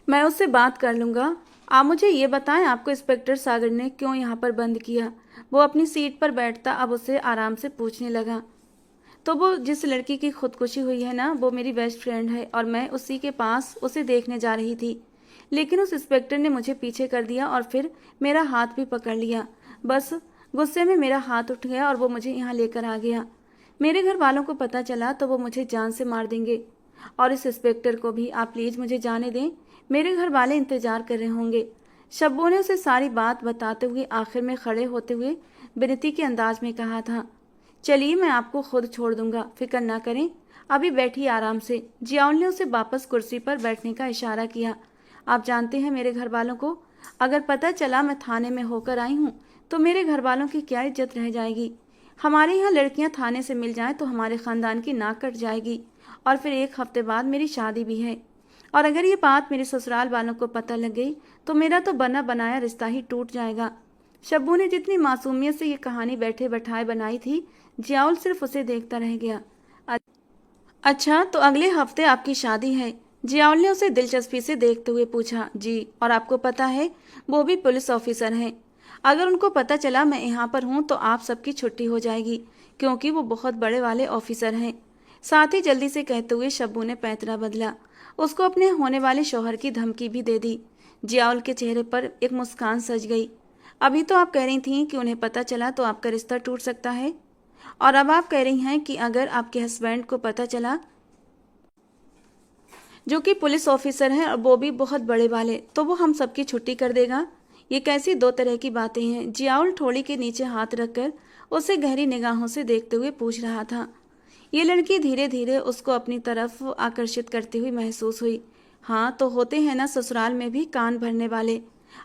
मैं उससे बात कर लूँगा। आप मुझे ये बताएं, आपको इंस्पेक्टर सागर ने क्यों यहाँ पर बंद किया? वो अपनी सीट पर बैठता अब उसे आराम से पूछने लगा। तो वो जिस लड़की की खुदकुशी हुई है ना, वो मेरी बेस्ट फ्रेंड है और मैं उसी के पास उसे देखने जा रही थी, लेकिन उस इंस्पेक्टर ने मुझे पीछे कर दिया और फिर मेरा हाथ भी पकड़ लिया। बस गुस्से में मेरा हाथ उठ गया और वो मुझे यहाँ लेकर आ गया। मेरे घर वालों को पता चला तो वो मुझे जान से मार देंगे और इस इंस्पेक्टर को भी। आप प्लीज मुझे जाने दें, मेरे घर वाले इंतजार कर रहे होंगे। शब्बू ने उसे सारी बात बताते हुए आखिर में खड़े होते हुए विनती के अंदाज में कहा था। चलिए मैं आपको खुद छोड़ दूंगा, फिक्र ना करें, अभी बैठिए आराम से। जियाउल ने उसे वापस कुर्सी पर बैठने का इशारा किया। आप जानते हैं मेरे घर वालों को अगर पता चला मैं थाने में होकर आई हूँ तो मेरे घर वालों की क्या इज्जत रह जाएगी। हमारे यहाँ लड़कियाँ थाने से मिल जाएं तो हमारे खानदान की नाक कट जाएगी और फिर 1 हफ्ते बाद मेरी शादी भी है। और अगर ये बात मेरे ससुराल वालों को पता लग गई तो मेरा तो बना बनाया रिश्ता ही टूट जाएगा। शब्बू ने जितनी मासूमियत से ये कहानी बैठे बैठाए बनाई थी, जियाउल सिर्फ उसे देखता रह गया। अच्छा, तो अगले हफ्ते आपकी शादी है? जियाउल ने उसे दिलचस्पी से देखते हुए पूछा। जी, और आपको पता है वो भी पुलिस ऑफिसर हैं। अगर उनको पता चला मैं यहाँ पर हूँ तो आप सबकी छुट्टी हो जाएगी, क्योंकि वो बहुत बड़े वाले ऑफिसर हैं। साथ ही जल्दी से कहते हुए शब्बू ने पैंतरा बदला। उसको अपने होने वाले शौहर की धमकी भी दे दी। जियाउल के चेहरे पर एक मुस्कान सज गई। अभी तो आप कह रही थीं कि उन्हें पता चला तो आपका रिश्ता टूट सकता है, और अब आप कह रही हैं कि अगर आपके हस्बैंड को पता चला, जो कि पुलिस ऑफिसर हैं और वो भी बहुत बड़े वाले, तो वो हम सबकी छुट्टी कर देगा। ये कैसी 2 तरह की बातें हैं? जियाउल ठोड़ी के नीचे हाथ रखकर उसे गहरी निगाहों से देखते हुए पूछ रहा था। ये लड़की धीरे धीरे उसको अपनी तरफ आकर्षित करती हुई महसूस हुई। हाँ तो होते हैं ना ससुराल में भी कान भरने वाले।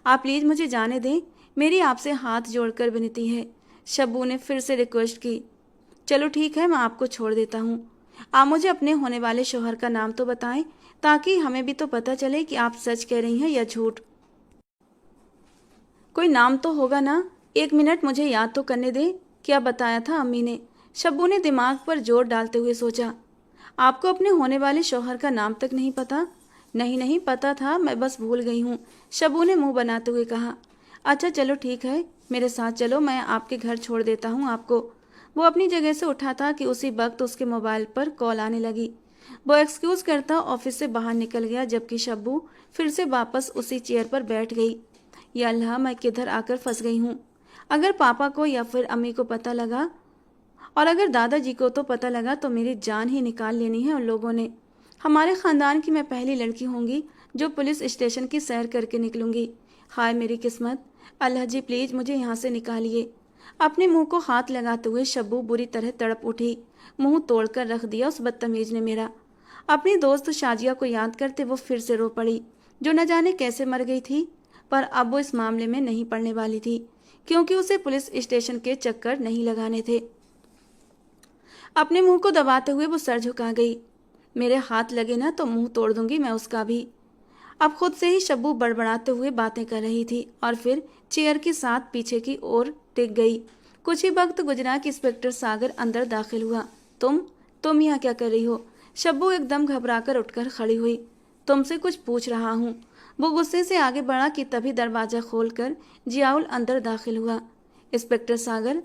आप प्लीज मुझे जाने दें, मेरी आपसे हाथ जोड़कर विनती है। शब्बू ने फिर से रिक्वेस्ट की। चलो ठीक है, मैं आपको छोड़ देता हूँ। आप मुझे अपने होने वाले शौहर का नाम तो बताएं, ताकि हमें भी तो पता चले कि आप सच कह रही हैं या झूठ। कोई नाम तो होगा ना, 1 मिनट मुझे याद तो करने दे। क्या बताया था अम्मी ने? शब्बू ने दिमाग पर जोर डालते हुए सोचा। आपको अपने होने वाले शौहर का नाम तक नहीं पता? नहीं नहीं, पता था, मैं बस भूल गई हूँ, शब्बू ने मुंह बनाते हुए कहा। अच्छा चलो ठीक है, मेरे साथ चलो, मैं आपके घर छोड़ देता हूँ आपको। वो अपनी जगह से उठा था कि उसी वक्त उसके मोबाइल पर कॉल आने लगी। वो एक्सक्यूज करता ऑफिस से बाहर निकल गया, जबकि शब्बू फिर से वापस उसी चेयर पर बैठ गई। या अल्लाह, मैं किधर आकर फंस गई हूँ। अगर पापा को या फिर अम्मी को पता लगा, और अगर दादाजी को तो पता लगा, तो मेरी जान ही निकाल लेनी है उन लोगों ने। हमारे खानदान की मैं पहली लड़की होंगी जो पुलिस स्टेशन की सैर करके निकलूंगी। हाय मेरी किस्मत, अल्लाह जी प्लीज मुझे यहाँ से निकालिए। अपने मुंह को हाथ लगाते हुए शब्बू बुरी तरह तड़प उठी। मुंह तोड़कर रख दिया उस बदतमीज ने मेरा। अपनी दोस्त शाजिया को याद करते वो फिर से रो पड़ी, जो न जाने कैसे मर गई थी। पर अब वो इस मामले में नहीं पड़ने वाली थी, क्योंकि उसे पुलिस स्टेशन के चक्कर नहीं लगाने थे। अपने मुंह को दबाते हुए वो सर झुका गई। मेरे हाथ लगे ना तो मुंह तोड़ दूंगी मैं उसका भी। अब खुद से ही शब्बू बड़बड़ाते हुए बातें कर रही थी और फिर चेयर के साथ पीछे की ओर टिक गई। कुछ ही वक्त गुजरा कि इंस्पेक्टर सागर अंदर दाखिल हुआ। तुम यहाँ क्या कर रही हो? शब्बू एकदम घबराकर उठकर खड़ी हुई। तुमसे कुछ पूछ रहा हूँ। वो गुस्से से आगे बढ़ा कि तभी दरवाजा खोलकर जियाउल अंदर दाखिल हुआ। इंस्पेक्टर सागर,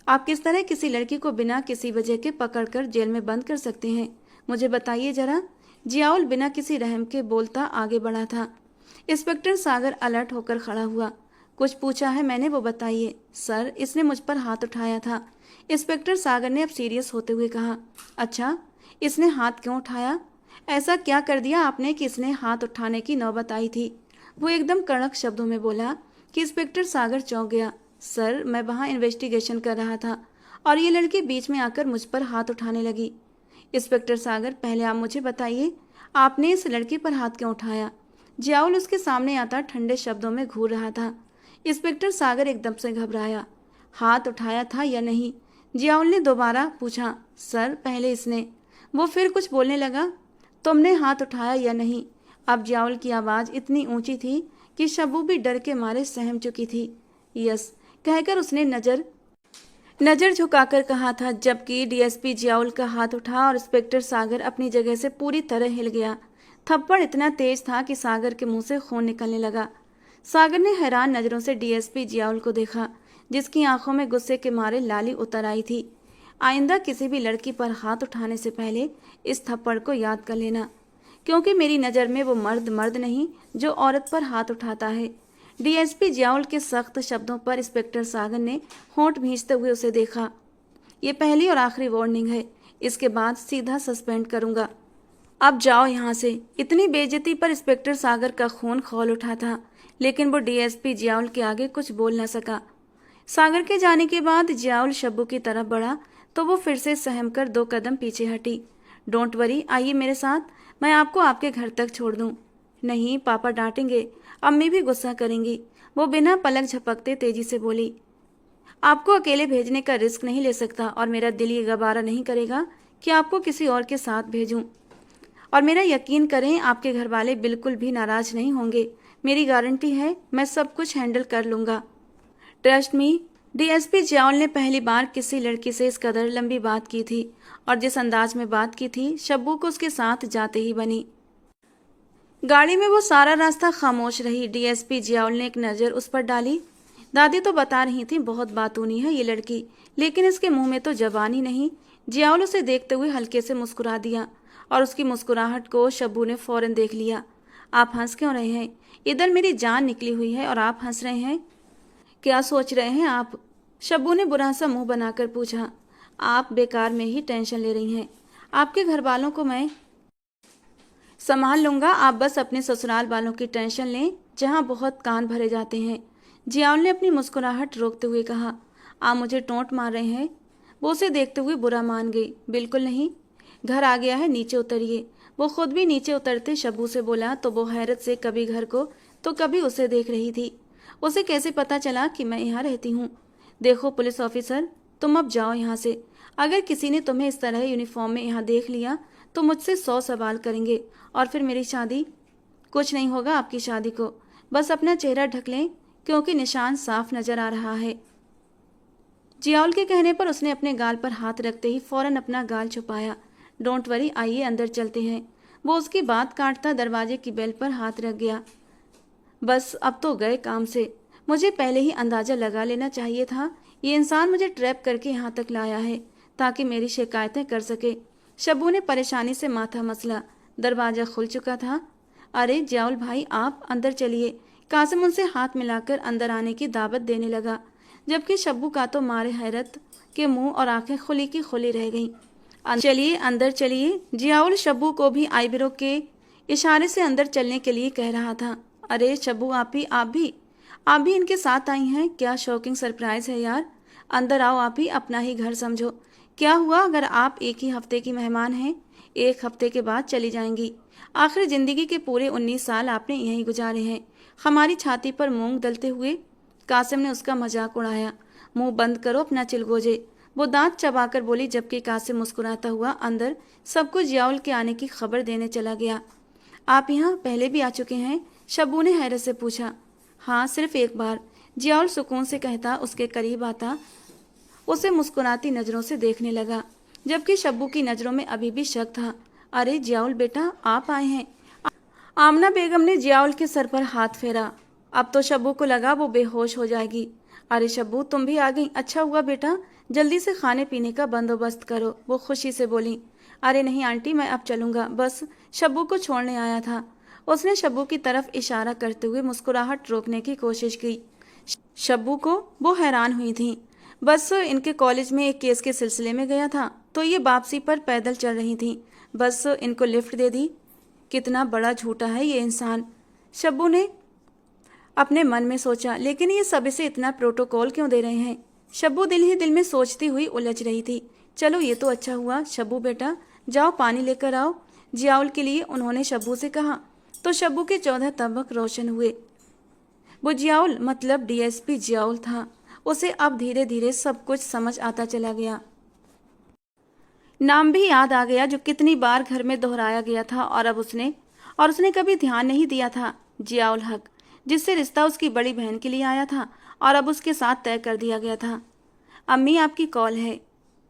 आप किस तरह किसी लड़की को बिना किसी वजह के पकड़कर जेल में बंद कर सकते हैं? मुझे बताइए जरा। जियाउल बिना किसी रहम के बोलता आगे बढ़ा था। इंस्पेक्टर सागर अलर्ट होकर खड़ा हुआ। कुछ पूछा है मैंने, वो बताइए। सर, इसने मुझ पर हाथ उठाया था। इंस्पेक्टर सागर ने अब सीरियस होते हुए कहा। अच्छा, इसने हाथ क्यों उठाया? ऐसा क्या कर दिया आपने कि इसने हाथ उठाने की नौबत आई थी? वो एकदम कड़क शब्दों में बोला कि इंस्पेक्टर सागर चौंक गया। सर, मैं वहां इन्वेस्टिगेशन कर रहा था और ये लड़की बीच में आकर मुझ पर हाथ उठाने लगी। इंस्पेक्टर सागर, पहले आप मुझे बताइए, आपने इस लड़की पर हाथ क्यों उठाया? जियाउल उसके सामने आता ठंडे शब्दों में घूर रहा था। इंस्पेक्टर सागर एकदम से घबराया। हाथ उठाया था या नहीं? जियाउल ने दोबारा पूछा। सर, पहले इसने। वो फिर कुछ बोलने लगा। तुमने हाथ उठाया या नहीं? अब जियाउल की आवाज़ इतनी ऊंची थी कि शब्बू भी डर के मारे सहम चुकी थी। यस कहकर उसने नजर झुकाकर कहा था, जबकि डीएसपी जियाउल का हाथ उठा और इंस्पेक्टर सागर अपनी जगह से पूरी तरह हिल गया। थप्पड़ इतना तेज था कि सागर के मुंह से खून निकलने लगा। सागर ने हैरान नजरों से डीएसपी जियाउल को देखा, जिसकी आंखों में गुस्से के मारे लाली उतर आई थी। आइंदा किसी भी लड़की पर हाथ उठाने से पहले इस थप्पड़ को याद कर लेना, क्योंकि मेरी नज़र में वो मर्द नहीं जो औरत पर हाथ उठाता है। डीएसपी जियाउल के सख्त शब्दों पर इंस्पेक्टर सागर ने होंठ भींचते हुए उसे देखा। ये पहली और आखिरी वार्निंग है, इसके बाद सीधा सस्पेंड करूंगा। अब जाओ यहाँ से। इतनी बेइज्जती पर इंस्पेक्टर सागर का खून खौल उठा था, लेकिन वो डीएसपी जियाउल के आगे कुछ बोल न सका। सागर के जाने के बाद जियाउल शब्बू की तरफ बढ़ा तो वो फिर से सहम कर 2 कदम पीछे हटी। डोंट वरी, आइए मेरे साथ, मैं आपको आपके घर तक छोड़ दूं। नहीं, पापा डांटेंगे, अम्मी भी गुस्सा करेंगी। वो बिना पलक झपकते तेजी से बोली। आपको अकेले भेजने का रिस्क नहीं ले सकता और मेरा दिल ये गवारा नहीं करेगा कि आपको किसी और के साथ भेजूं। और मेरा यकीन करें, आपके घर वाले बिल्कुल भी नाराज नहीं होंगे। मेरी गारंटी है, मैं सब कुछ हैंडल कर लूंगा। Trust me. डीएसपी जियाउल ने पहली बार किसी लड़की से इस कदर लंबी बात की थी, और जिस अंदाज में बात की थी, शब्बू को उसके साथ जाते ही बनी। गाड़ी में वो सारा रास्ता खामोश रही। डीएसपी जियाउल ने एक नज़र उस पर डाली। दादी तो बता रही थी बहुत बातूनी है ये लड़की, लेकिन इसके मुंह में तो जबान ही नहीं। जियाउल उसे देखते हुए हल्के से मुस्कुरा दिया और उसकी मुस्कुराहट को शब्बू ने फौरन देख लिया। आप हंस क्यों रहे हैं? इधर मेरी जान निकली हुई है और आप हंस रहे हैं। क्या सोच रहे हैं आप? शब्बू ने बुरा सा मुंह बनाकर पूछा। आप बेकार में ही टेंशन ले रही हैं। आपके घर वालों को मैं संभाल लूंगा, आप बस अपने ससुराल वालों की टेंशन लें, जहां बहुत कान भरे जाते हैं। जियाउल ने अपनी मुस्कुराहट रोकते हुए कहा। आप मुझे टोंट मार रहे हैं? वो उसे देखते हुए बुरा मान गई। बिल्कुल नहीं, घर आ गया है, नीचे उतरिए। वो खुद भी नीचे उतरते शब्बू से बोला तो वो हैरत से कभी घर को तो कभी उसे देख रही थी। उसे कैसे पता चला कि मैं यहाँ रहती हूँ? देखो पुलिस ऑफिसर, तुम अब जाओ यहाँ से। अगर किसी ने तुम्हें इस तरह यूनिफॉर्म में यहाँ देख लिया तो मुझसे 100 सवाल करेंगे और फिर मेरी शादी। कुछ नहीं होगा आपकी शादी को, बस अपना चेहरा ढक लें क्योंकि निशान साफ नजर आ रहा है। जियाउल के कहने पर उसने अपने गाल पर हाथ रखते ही फौरन अपना गाल छुपाया। डोंट वरी, आइए अंदर चलते हैं। वो उसकी बात काटता दरवाजे की बेल पर हाथ रख गया। बस अब तो गए काम से। मुझे पहले ही अंदाजा लगा लेना चाहिए था। ये इंसान मुझे ट्रैप करके यहाँ तक लाया है ताकि मेरी शिकायतें कर सके। शब्बू ने परेशानी से माथा मसला। दरवाजा खुल चुका था। अरे जियाउल भाई, आप अंदर चलिए। कासिम उनसे हाथ मिलाकर अंदर आने की दावत देने लगा, जबकि शब्बू का तो मारे हैरत के मुंह और आंखें खुली की खुली रह गईं। चलिए अंदर चलिए। जियाउल शब्बू को भी आईब्रो के इशारे से अंदर चलने के लिए कह रहा था। अरे शब्बू, आप भी इनके साथ आई हैं? क्या शॉकिंग सरप्राइज है यार। अंदर आओ, आप ही अपना ही घर समझो। क्या हुआ अगर आप एक ही हफ्ते की मेहमान हैं? 1 हफ्ते के बाद चली जाएंगी। आखिर जिंदगी के पूरे 19 साल आपने यहीं गुजारे हैं। हमारी छाती पर मूंग दलते हुए कासिम ने उसका मजाक उड़ाया। मुंह बंद करो अपना चिलगोजे, वो दांत चबाकर बोली, जबकि कासिम मुस्कुराता हुआ अंदर सबको जियाउल के आने की खबर देने चला गया। आप यहाँ पहले भी आ चुके हैं? शब्बू ने हैरत से पूछा। हाँ, सिर्फ एक बार। जियाउल सुकून से कहता उसके करीब आता उसे मुस्कुराती नजरों से देखने लगा, जबकि शब्बू की नजरों में अभी भी शक था। अरे जियाउल बेटा, आप आए हैं। आमना बेगम ने जियाउल के सर पर हाथ फेरा। अब तो शब्बू को लगा वो बेहोश हो जाएगी। अरे शब्बू, तुम भी आ गई, अच्छा हुआ बेटा। जल्दी से खाने पीने का बंदोबस्त करो, वो खुशी से बोली। अरे नहीं आंटी, मैं अब चलूंगा, बस शब्बू को छोड़ने आया था। उसने शब्बू की तरफ इशारा करते हुए मुस्कुराहट रोकने की कोशिश की। शब्बू को वो हैरान हुई थी। बस इनके कॉलेज में एक केस के सिलसिले में गया था तो ये वापसी पर पैदल चल रही थी। बस इनको लिफ्ट दे दी। कितना बड़ा झूठा है ये इंसान, शब्बू ने अपने मन में सोचा। लेकिन ये सब इसे इतना प्रोटोकॉल क्यों दे रहे हैं? शब्बू दिल ही दिल में सोचती हुई उलझ रही थी। चलो ये तो अच्छा हुआ। शब्बू बेटा, जाओ पानी लेकर आओ, जियाउल के लिए, उन्होंने शब्बू से कहा। तो शब्बू के 14 तबक रोशन हुए। वो जियाउल मतलब डीएसपी जियाउल था। उसे अब धीरे धीरे सब कुछ समझ आता चला गया। नाम भी याद आ गया जो कितनी बार घर में दोहराया गया था और उसने कभी ध्यान नहीं दिया था। जियाउल हक, जिससे रिश्ता उसकी बड़ी बहन के लिए आया था और अब उसके साथ तय कर दिया गया था। अम्मी, आपकी कॉल है,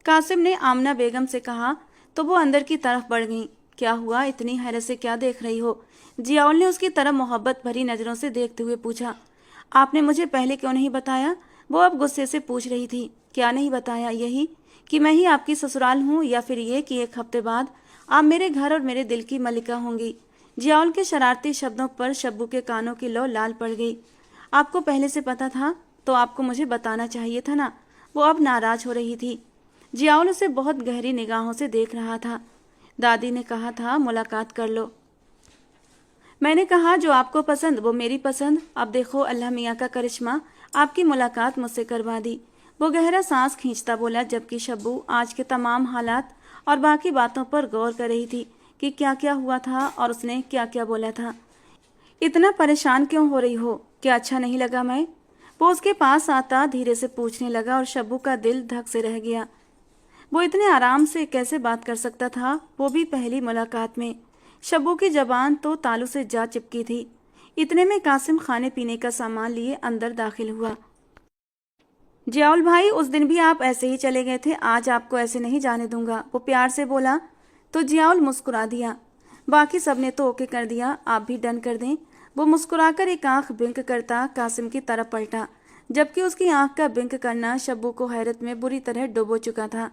कासिम ने आमना बेगम से कहा तो वो अंदर की तरफ बढ़ गई। क्या हुआ, इतनी हैरत से क्या देख रही हो? जियाउल ने उसकी तरफ मोहब्बत भरी नजरों से देखते हुए पूछा। आपने मुझे पहले क्यों नहीं बताया? वो अब गुस्से से पूछ रही थी। क्या नहीं बताया? यही कि मैं ही आपकी ससुराल हूँ, या फिर ये कि 1 हफ्ते बाद आप मेरे घर और मेरे दिल की मलिका होंगी। जियाउल के शरारती शब्दों पर शब्बू के कानों की लौ लाल पड़ गई। आपको पहले से पता था तो आपको मुझे बताना चाहिए था ना। वो अब नाराज हो रही थी। जियाउल उसे बहुत गहरी निगाहों से देख रहा था। दादी ने कहा था मुलाकात कर लो। मैंने कहा जो आपको पसंद वो मेरी पसंद। अब देखो अल्लाह मियाँ का करिश्मा, आपकी मुलाकात मुझसे करवा दी। वो गहरा सांस खींचता बोला, जबकि शब्बू आज के तमाम हालात और बाकी बातों पर गौर कर रही थी कि क्या क्या हुआ था और उसने क्या क्या बोला था। इतना परेशान क्यों हो रही हो? क्या अच्छा नहीं लगा मैं? वो उसके पास आता धीरे से पूछने लगा और शब्बू का दिल धक से रह गया। वो इतने आराम से कैसे बात कर सकता था, वो भी पहली मुलाकात में। शब्बू की जबान तो तालू से जा चिपकी थी। इतने में कासिम खाने पीने का सामान लिए अंदर दाखिल हुआ। जियाउल भाई, उस दिन भी आप ऐसे ही चले गए थे, आज आपको ऐसे नहीं जाने दूंगा, वो प्यार से बोला। तो जियाउल मुस्कुरा दिया। बाकी सबने तो ओके कर दिया, आप भी डन कर दें। वो मुस्कुराकर एक आंख बिंक करता कासिम की तरफ पलटा, जबकि उसकी आंख का बिंक करना शब्बू को हैरत में बुरी तरह डुबो चुका था।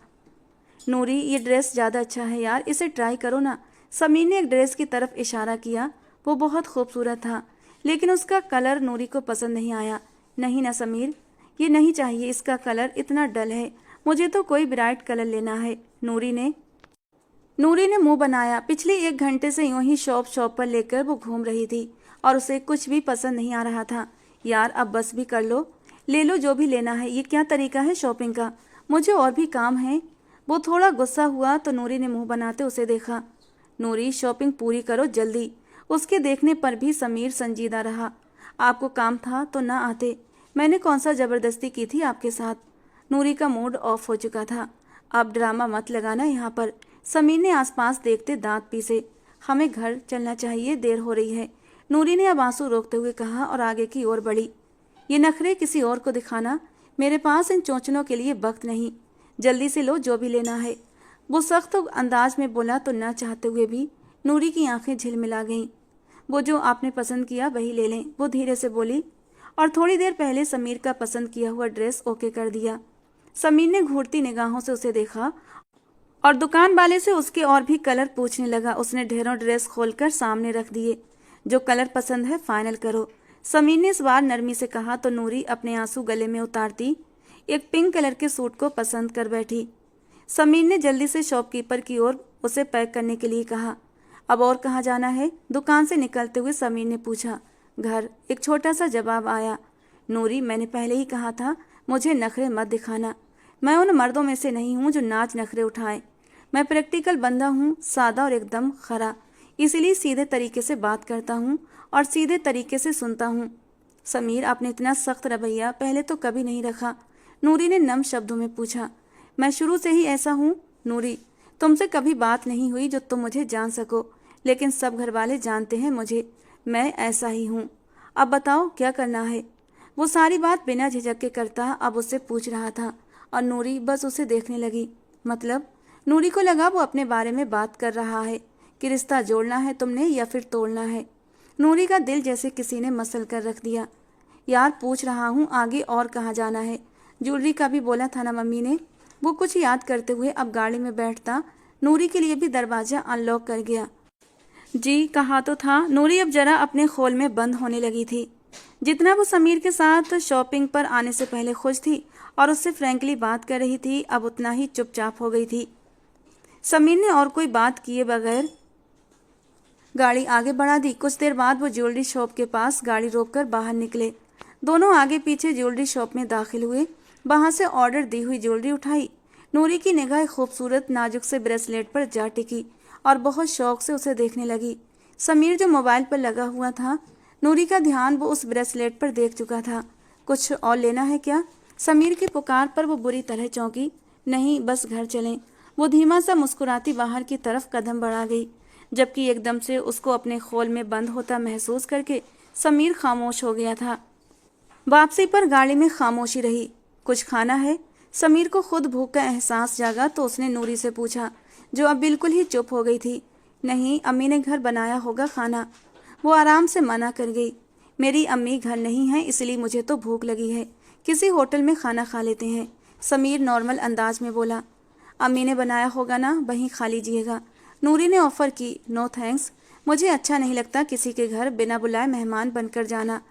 नूरी, ये ड्रेस ज़्यादा अच्छा है यार, इसे ट्राई करो ना। समीर ने एक ड्रेस की तरफ इशारा किया। वो बहुत खूबसूरत था, लेकिन उसका कलर नूरी को पसंद नहीं आया। नहीं ना समीर, ये नहीं चाहिए, इसका कलर इतना डल है, मुझे तो कोई ब्राइट कलर लेना है। नूरी ने मुंह बनाया। पिछले 1 घंटे से यूं ही शॉप पर लेकर वो घूम रही थी और उसे कुछ भी पसंद नहीं आ रहा था। यार अब बस भी कर लो, ले लो जो भी लेना है, ये क्या तरीका है शॉपिंग का? मुझे और भी काम है। वो थोड़ा गुस्सा हुआ तो नूरी ने मुंह बनाते उसे देखा। नूरी शॉपिंग पूरी करो जल्दी। उसके देखने पर भी समीर संजीदा रहा। आपको काम था तो ना आते, मैंने कौन सा जबरदस्ती की थी आपके साथ। नूरी का मूड ऑफ हो चुका था। अब ड्रामा मत लगाना यहाँ पर। समीर ने आसपास देखते दांत पीसे। हमें घर चलना चाहिए, देर हो रही है। नूरी ने अब आंसू रोकते हुए कहा और आगे की ओर बढ़ी। ये नखरे किसी और को दिखाना, मेरे पास इन चोंचनों के लिए वक्त नहीं। जल्दी से लो जो भी लेना है। वो सख्त अंदाज में बोला तो न चाहते हुए भी नूरी की आंखें झिलमिला गईं। वो जो आपने पसंद किया वही ले लें, वो धीरे से बोली। और थोड़ी देर पहले समीर का पसंद किया हुआ ड्रेस ओके कर दिया। समीर ने घूरती निगाहों से उसे देखा और दुकान वाले से उसके और भी कलर पूछने लगा। उसने ढेरों ड्रेस खोलकर सामने रख दिए। जो कलर पसंद है फाइनल करो, समीर ने इस बार नरमी से कहा तो नूरी अपने आंसू गले में उतारती एक पिंक कलर के सूट को पसंद कर बैठी। समीर ने जल्दी से शॉपकीपर की ओर उसे पैक करने के लिए कहा। अब और कहाँ जाना है? दुकान से निकलते हुए समीर ने पूछा। घर, एक छोटा सा जवाब आया। नूरी, मैंने पहले ही कहा था मुझे नखरे मत दिखाना। मैं उन मर्दों में से नहीं हूँ जो नाच नखरे उठाएं। मैं प्रैक्टिकल बंदा हूँ, सादा और एकदम खरा। इसीलिए सीधे तरीके से बात करता हूँ और सीधे तरीके से सुनता हूँ। समीर, आपने इतना सख्त रवैया पहले तो कभी नहीं रखा। नूरी ने नम शब्दों में पूछा। मैं शुरू से ही ऐसा हूँ नूरी। तुमसे कभी बात नहीं हुई जो तुम मुझे जान सको, लेकिन सब घर वाले जानते हैं मुझे, मैं ऐसा ही हूँ। अब बताओ क्या करना है? वो सारी बात बिना झिझक के करता अब उससे पूछ रहा था और नूरी बस उसे देखने लगी। मतलब? नूरी को लगा वो अपने बारे में बात कर रहा है कि रिश्ता जोड़ना है तुमने या फिर तोड़ना है। नूरी का दिल जैसे किसी ने मसल कर रख दिया। यार पूछ रहा हूँ आगे और कहाँ जाना है? ज्वेलरी का भी बोला था ना मम्मी ने। वो कुछ याद करते हुए अब गाड़ी में बैठता नूरी के लिए भी दरवाजा अनलॉक कर गया। जी कहा तो था। नूरी अब जरा अपने खोल में बंद होने लगी थी। जितना वो समीर के साथ शॉपिंग पर आने से पहले खुश थी और उससे फ्रैंकली बात कर रही थी, अब उतना ही चुपचाप हो गई थी। समीर ने और कोई बात किए बगैर गाड़ी आगे बढ़ा दी। कुछ देर बाद वो ज्वेलरी शॉप के पास गाड़ी रोककर बाहर निकले। दोनों आगे पीछे ज्वेलरी शॉप में दाखिल हुए। वहां से ऑर्डर दी हुई ज्वेलरी उठाई। नूरी की निगाह खूबसूरत नाजुक से ब्रेसलेट पर जा टिकी और बहुत शौक से उसे देखने लगी। समीर जो मोबाइल पर लगा हुआ था, नूरी का ध्यान वो उस ब्रेसलेट पर देख चुका था। कुछ और लेना है क्या? समीर की पुकार पर वो बुरी तरह चौंकी। नहीं, बस घर चलें। वो धीमा सा मुस्कुराती बाहर की तरफ कदम बढ़ा गई, जबकि एकदम से उसको अपने खोल में बंद होता महसूस करके समीर खामोश हो गया था। वापसी पर गाड़ी में खामोशी रही। कुछ खाना है? समीर को खुद भूख का एहसास जागा तो उसने नूरी से पूछा, जो अब बिल्कुल ही चुप हो गई थी। नहीं, अम्मी ने घर बनाया होगा खाना। वो आराम से मना कर गई। मेरी अम्मी घर नहीं है, इसलिए मुझे तो भूख लगी है। किसी होटल में खाना खा लेते हैं। समीर नॉर्मल अंदाज में बोला। अम्मी ने बनाया होगा ना, वहीं खा लीजिएगा। नूरी ने ऑफर की। नो थैंक्स, मुझे अच्छा नहीं लगता किसी के घर बिना बुलाए मेहमान बनकर जाना।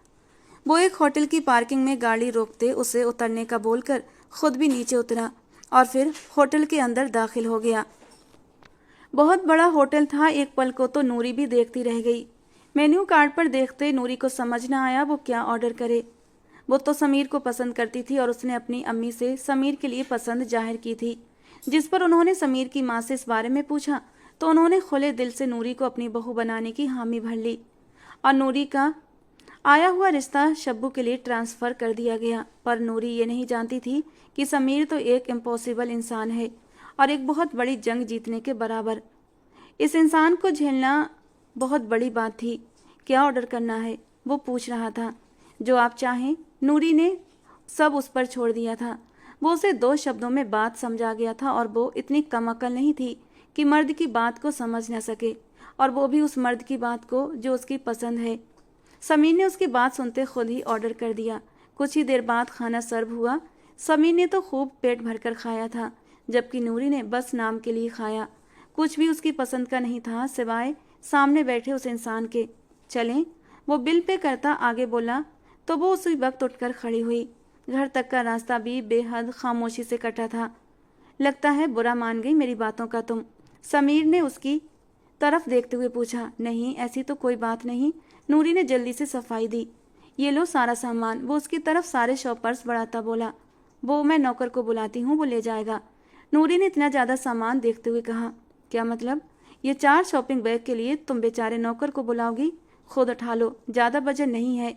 वो एक होटल की पार्किंग में गाड़ी रोकते उसे उतरने का बोलकर खुद भी नीचे उतरा और फिर होटल के अंदर दाखिल हो गया। बहुत बड़ा होटल था। एक पल को तो नूरी भी देखती रह गई। मेन्यू कार्ड पर देखते नूरी को समझ न आया वो क्या ऑर्डर करे। वो तो समीर को पसंद करती थी और उसने अपनी अम्मी से समीर के लिए पसंद जाहिर की थी। जिस पर उन्होंने समीर की माँ से इस बारे में पूछा तो उन्होंने खुले दिल से नूरी को अपनी बहू बनाने की हामी भर ली और नूरी का आया हुआ रिश्ता शब्बू के लिए ट्रांसफ़र कर दिया गया। पर नूरी ये नहीं जानती थी कि समीर तो एक इम्पॉसिबल इंसान है और एक बहुत बड़ी जंग जीतने के बराबर। इस इंसान को झेलना बहुत बड़ी बात थी। क्या ऑर्डर करना है? वो पूछ रहा था। जो आप चाहें। नूरी ने सब उस पर छोड़ दिया था। वो उसे 2 शब्दों में बात समझा गया था और वो इतनी कम अकल नहीं थी कि मर्द की बात को समझ न सके, और वो भी उस मर्द की बात को जो उसकी पसंद है। समीर ने उसकी बात सुनते खुद ही ऑर्डर कर दिया। कुछ ही देर बाद खाना सर्व हुआ। समीर ने तो खूब पेट भरकर खाया था, जबकि नूरी ने बस नाम के लिए खाया। कुछ भी उसकी पसंद का नहीं था सिवाय सामने बैठे उस इंसान के। चलें, वो बिल पे करता आगे बोला तो वो उसी वक्त उठकर खड़ी हुई। घर तक का रास्ता भी बेहद खामोशी से कटा था। लगता है बुरा मान गई मेरी बातों का तुम? समीर ने उसकी तरफ देखते हुए पूछा। नहीं, ऐसी तो कोई बात नहीं। नूरी ने जल्दी से सफाई दी। ये लो सारा सामान। वो उसकी तरफ सारे शॉपर्स बढ़ाता बोला। वो मैं नौकर को बुलाती हूँ, वो ले जाएगा। नूरी ने इतना ज़्यादा सामान देखते हुए कहा। क्या मतलब? ये 4 शॉपिंग बैग के लिए तुम बेचारे नौकर को बुलाओगी? खुद उठा लो, ज़्यादा वजन नहीं है।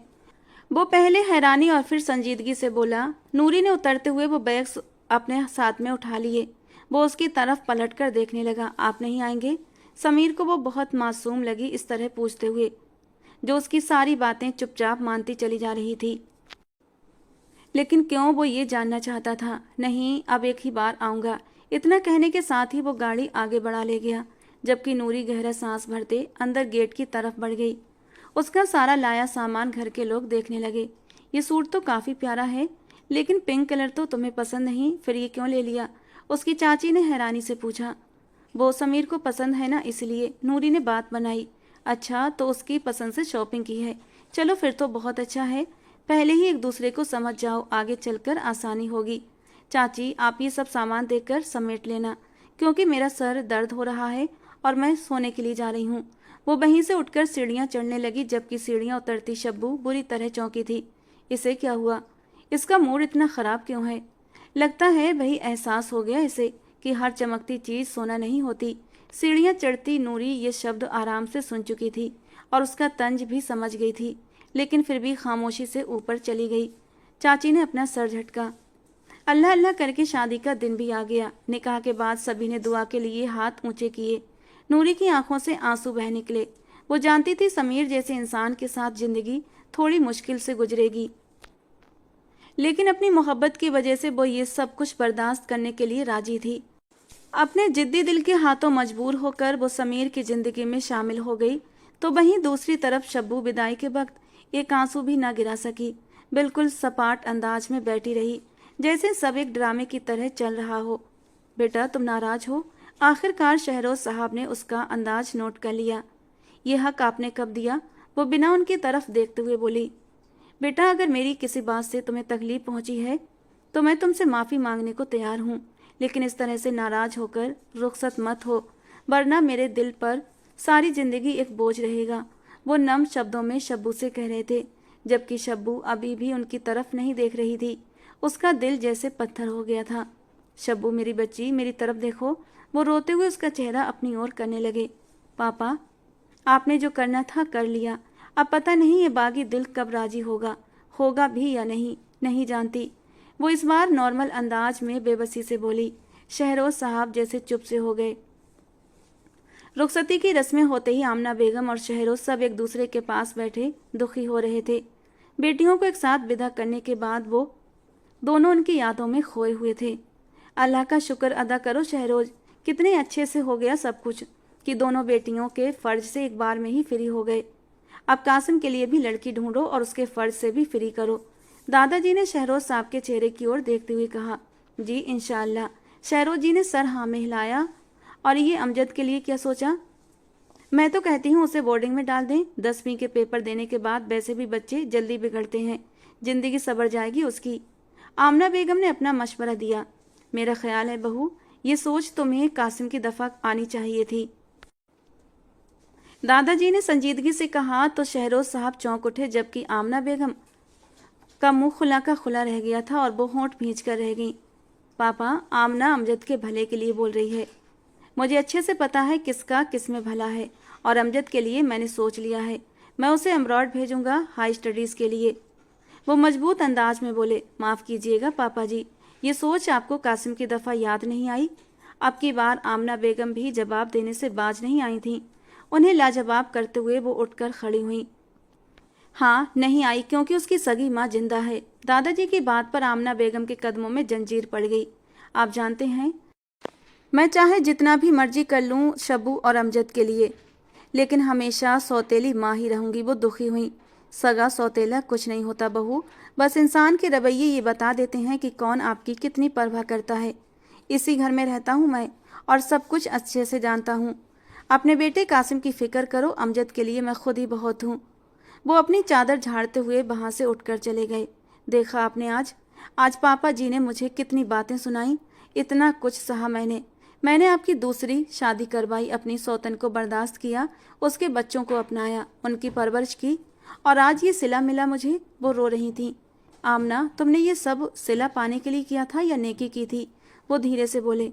वो पहले हैरानी और फिर संजीदगी से बोला। नूरी ने उतरते हुए वो बैग्स अपने साथ में उठा लिए। वो उसकी तरफ पलटकर देखने लगा। आप नहीं आएंगे? समीर को वो बहुत मासूम लगी इस तरह पूछते हुए, जो उसकी सारी बातें चुपचाप मानती चली जा रही थी। लेकिन क्यों, वो ये जानना चाहता था। नहीं, अब एक ही बार आऊँगा। इतना कहने के साथ ही वो गाड़ी आगे बढ़ा ले गया, जबकि नूरी गहरा सांस भरते अंदर गेट की तरफ बढ़ गई। उसका सारा लाया सामान घर के लोग देखने लगे। ये सूट तो काफ़ी प्यारा है, लेकिन पिंक कलर तो तुम्हें पसंद नहीं, फिर ये क्यों ले लिया? उसकी चाची ने हैरानी से पूछा। वो समीर को पसंद है ना, इसलिए, नूरी ने बात बनाई। अच्छा, तो उसकी पसंद से शॉपिंग की है। चलो फिर तो बहुत अच्छा है। पहले ही एक दूसरे को समझ जाओ, आगे चलकर आसानी होगी। चाची, आप ये सब सामान देकर समेट लेना, क्योंकि मेरा सर दर्द हो रहा है और मैं सोने के लिए जा रही हूँ। वो वहीं से उठकर सीढ़ियाँ चढ़ने लगी, जबकि सीढ़ियाँ उतरती शब्बू बुरी तरह चौंकी थी। इसे क्या हुआ? इसका मूड इतना ख़राब क्यों है? लगता है वही एहसास हो गया इसे कि हर चमकती चीज़ सोना नहीं होती। सीढ़ियाँ चढ़ती नूरी ये शब्द आराम से सुन चुकी थी और उसका तंज भी समझ गई थी, लेकिन फिर भी खामोशी से ऊपर चली गई। चाची ने अपना सर झटका। अल्लाह अल्लाह करके शादी का दिन भी आ गया। निकाह के बाद सभी ने दुआ के लिए हाथ ऊंचे किए। नूरी की आंखों से आंसू बह निकले। वो जानती थी समीर जैसे इंसान के साथ जिंदगी थोड़ी मुश्किल से गुजरेगी, लेकिन अपनी मोहब्बत की वजह से वो ये सब कुछ बर्दाश्त करने के लिए राजी थी। अपने जिद्दी दिल के हाथों मजबूर होकर वो समीर की जिंदगी में शामिल हो गई। तो वहीं दूसरी तरफ शब्बू विदाई के वक्त एक आंसू भी ना गिरा सकी। बिल्कुल सपाट अंदाज में बैठी रही, जैसे सब एक ड्रामे की तरह चल रहा हो। बेटा, तुम नाराज हो? आखिरकार शहरोज साहब ने उसका अंदाज नोट कर लिया। ये हक आपने कब दिया? वो बिना उनकी तरफ देखते हुए बोली। बेटा, अगर मेरी किसी बात से तुम्हें तकलीफ पहुंची है तो मैं तुमसे माफ़ी मांगने को तैयार हूँ, लेकिन इस तरह से नाराज होकर रुखसत मत हो, वरना मेरे दिल पर सारी जिंदगी एक बोझ रहेगा। वो नम शब्दों में शब्बू से कह रहे थे, जबकि शब्बू अभी भी उनकी तरफ नहीं देख रही थी। उसका दिल जैसे पत्थर हो गया था। शब्बू, मेरी बच्ची, मेरी तरफ देखो। वो रोते हुए उसका चेहरा अपनी ओर करने लगे। पापा, आपने जो करना था कर लिया। अब पता नहीं ये बागी दिल कब राजी होगा भी या नहीं, नहीं जानती। वो इस बार नॉर्मल अंदाज में बेबसी से बोली। शहरोज साहब जैसे चुप से हो गए। रुखसती की रस्में होते ही आमना बेगम और शहरोज सब एक दूसरे के पास बैठे दुखी हो रहे थे। बेटियों को एक साथ विदा करने के बाद वो दोनों उनकी यादों में खोए हुए थे। अल्लाह का शुक्र अदा करो शहरोज, कितने अच्छे से हो गया सब कुछ कि दोनों बेटियों के फर्ज से एक बार में ही फ्री हो गए। अब कासिम के लिए भी लड़की ढूंढो और उसके फर्ज से भी फ्री करो। दादाजी ने शहरोज साहब के चेहरे की ओर देखते हुए कहा। जी इंशाअल्लाह। शहरोज जी ने सर हाँ में हिलाया। और ये अमजद के लिए क्या सोचा? मैं तो कहती हूँ उसे बोर्डिंग में डाल दें। 10वीं के पेपर देने के बाद वैसे भी बच्चे जल्दी बिगड़ते हैं, जिंदगी सबर जाएगी उसकी। आमना बेगम ने अपना मशवरा दिया। मेरा ख्याल है बहू, ये सोच तुम्हें कासिम की दफा आनी चाहिए थी। दादाजी ने संजीदगी से कहा तो शहरोज साहब चौंक उठे, जबकि आमना बेगम का मुंह खुला का खुला रह गया था और वो होंठ भींच कर रह गई। पापा, आमना अमजद के भले के लिए बोल रही है। मुझे अच्छे से पता है किसका किस में भला है, और अमजद के लिए मैंने सोच लिया है। मैं उसे अमरॉड भेजूंगा हाई स्टडीज़ के लिए। वो मजबूत अंदाज में बोले। माफ़ कीजिएगा पापा जी, ये सोच आपको कासिम की दफ़ा याद नहीं आई? अब की बार आमना बेगम भी जवाब देने से बाज नहीं आई थीं। उन्हें लाजवाब करते हुए वो उठकर खड़ी हुई। हाँ, नहीं आई, क्योंकि उसकी सगी माँ जिंदा है। दादाजी की बात पर आमना बेगम के कदमों में जंजीर पड़ गई। आप जानते हैं, मैं चाहे जितना भी मर्जी कर लूँ शब्बू और अमजद के लिए, लेकिन हमेशा सौतेली माँ ही रहूँगी। वो दुखी हुई। सगा सौतेला कुछ नहीं होता बहू, बस इंसान के रवैये ये बता देते हैं कि कौन आपकी कितनी परवाह करता है। इसी घर में रहता हूँ मैं और सब कुछ अच्छे से जानता हूँ। अपने बेटे कासिम की फिक्र करो, अमजद के लिए मैं खुद ही बहुत हूँ। वो अपनी चादर झाड़ते हुए वहाँ से उठकर चले गए। देखा आपने, आज पापा जी ने मुझे कितनी बातें सुनाई, इतना कुछ सहा मैंने आपकी दूसरी शादी करवाई, अपनी सौतन को बर्दाश्त किया, उसके बच्चों को अपनाया, उनकी परवरिश की, और आज ये सिला मिला मुझे। वो रो रही थी। आमना, तुमने ये सब सिला पाने के लिए किया था या नेकी की थी? वो धीरे से बोले।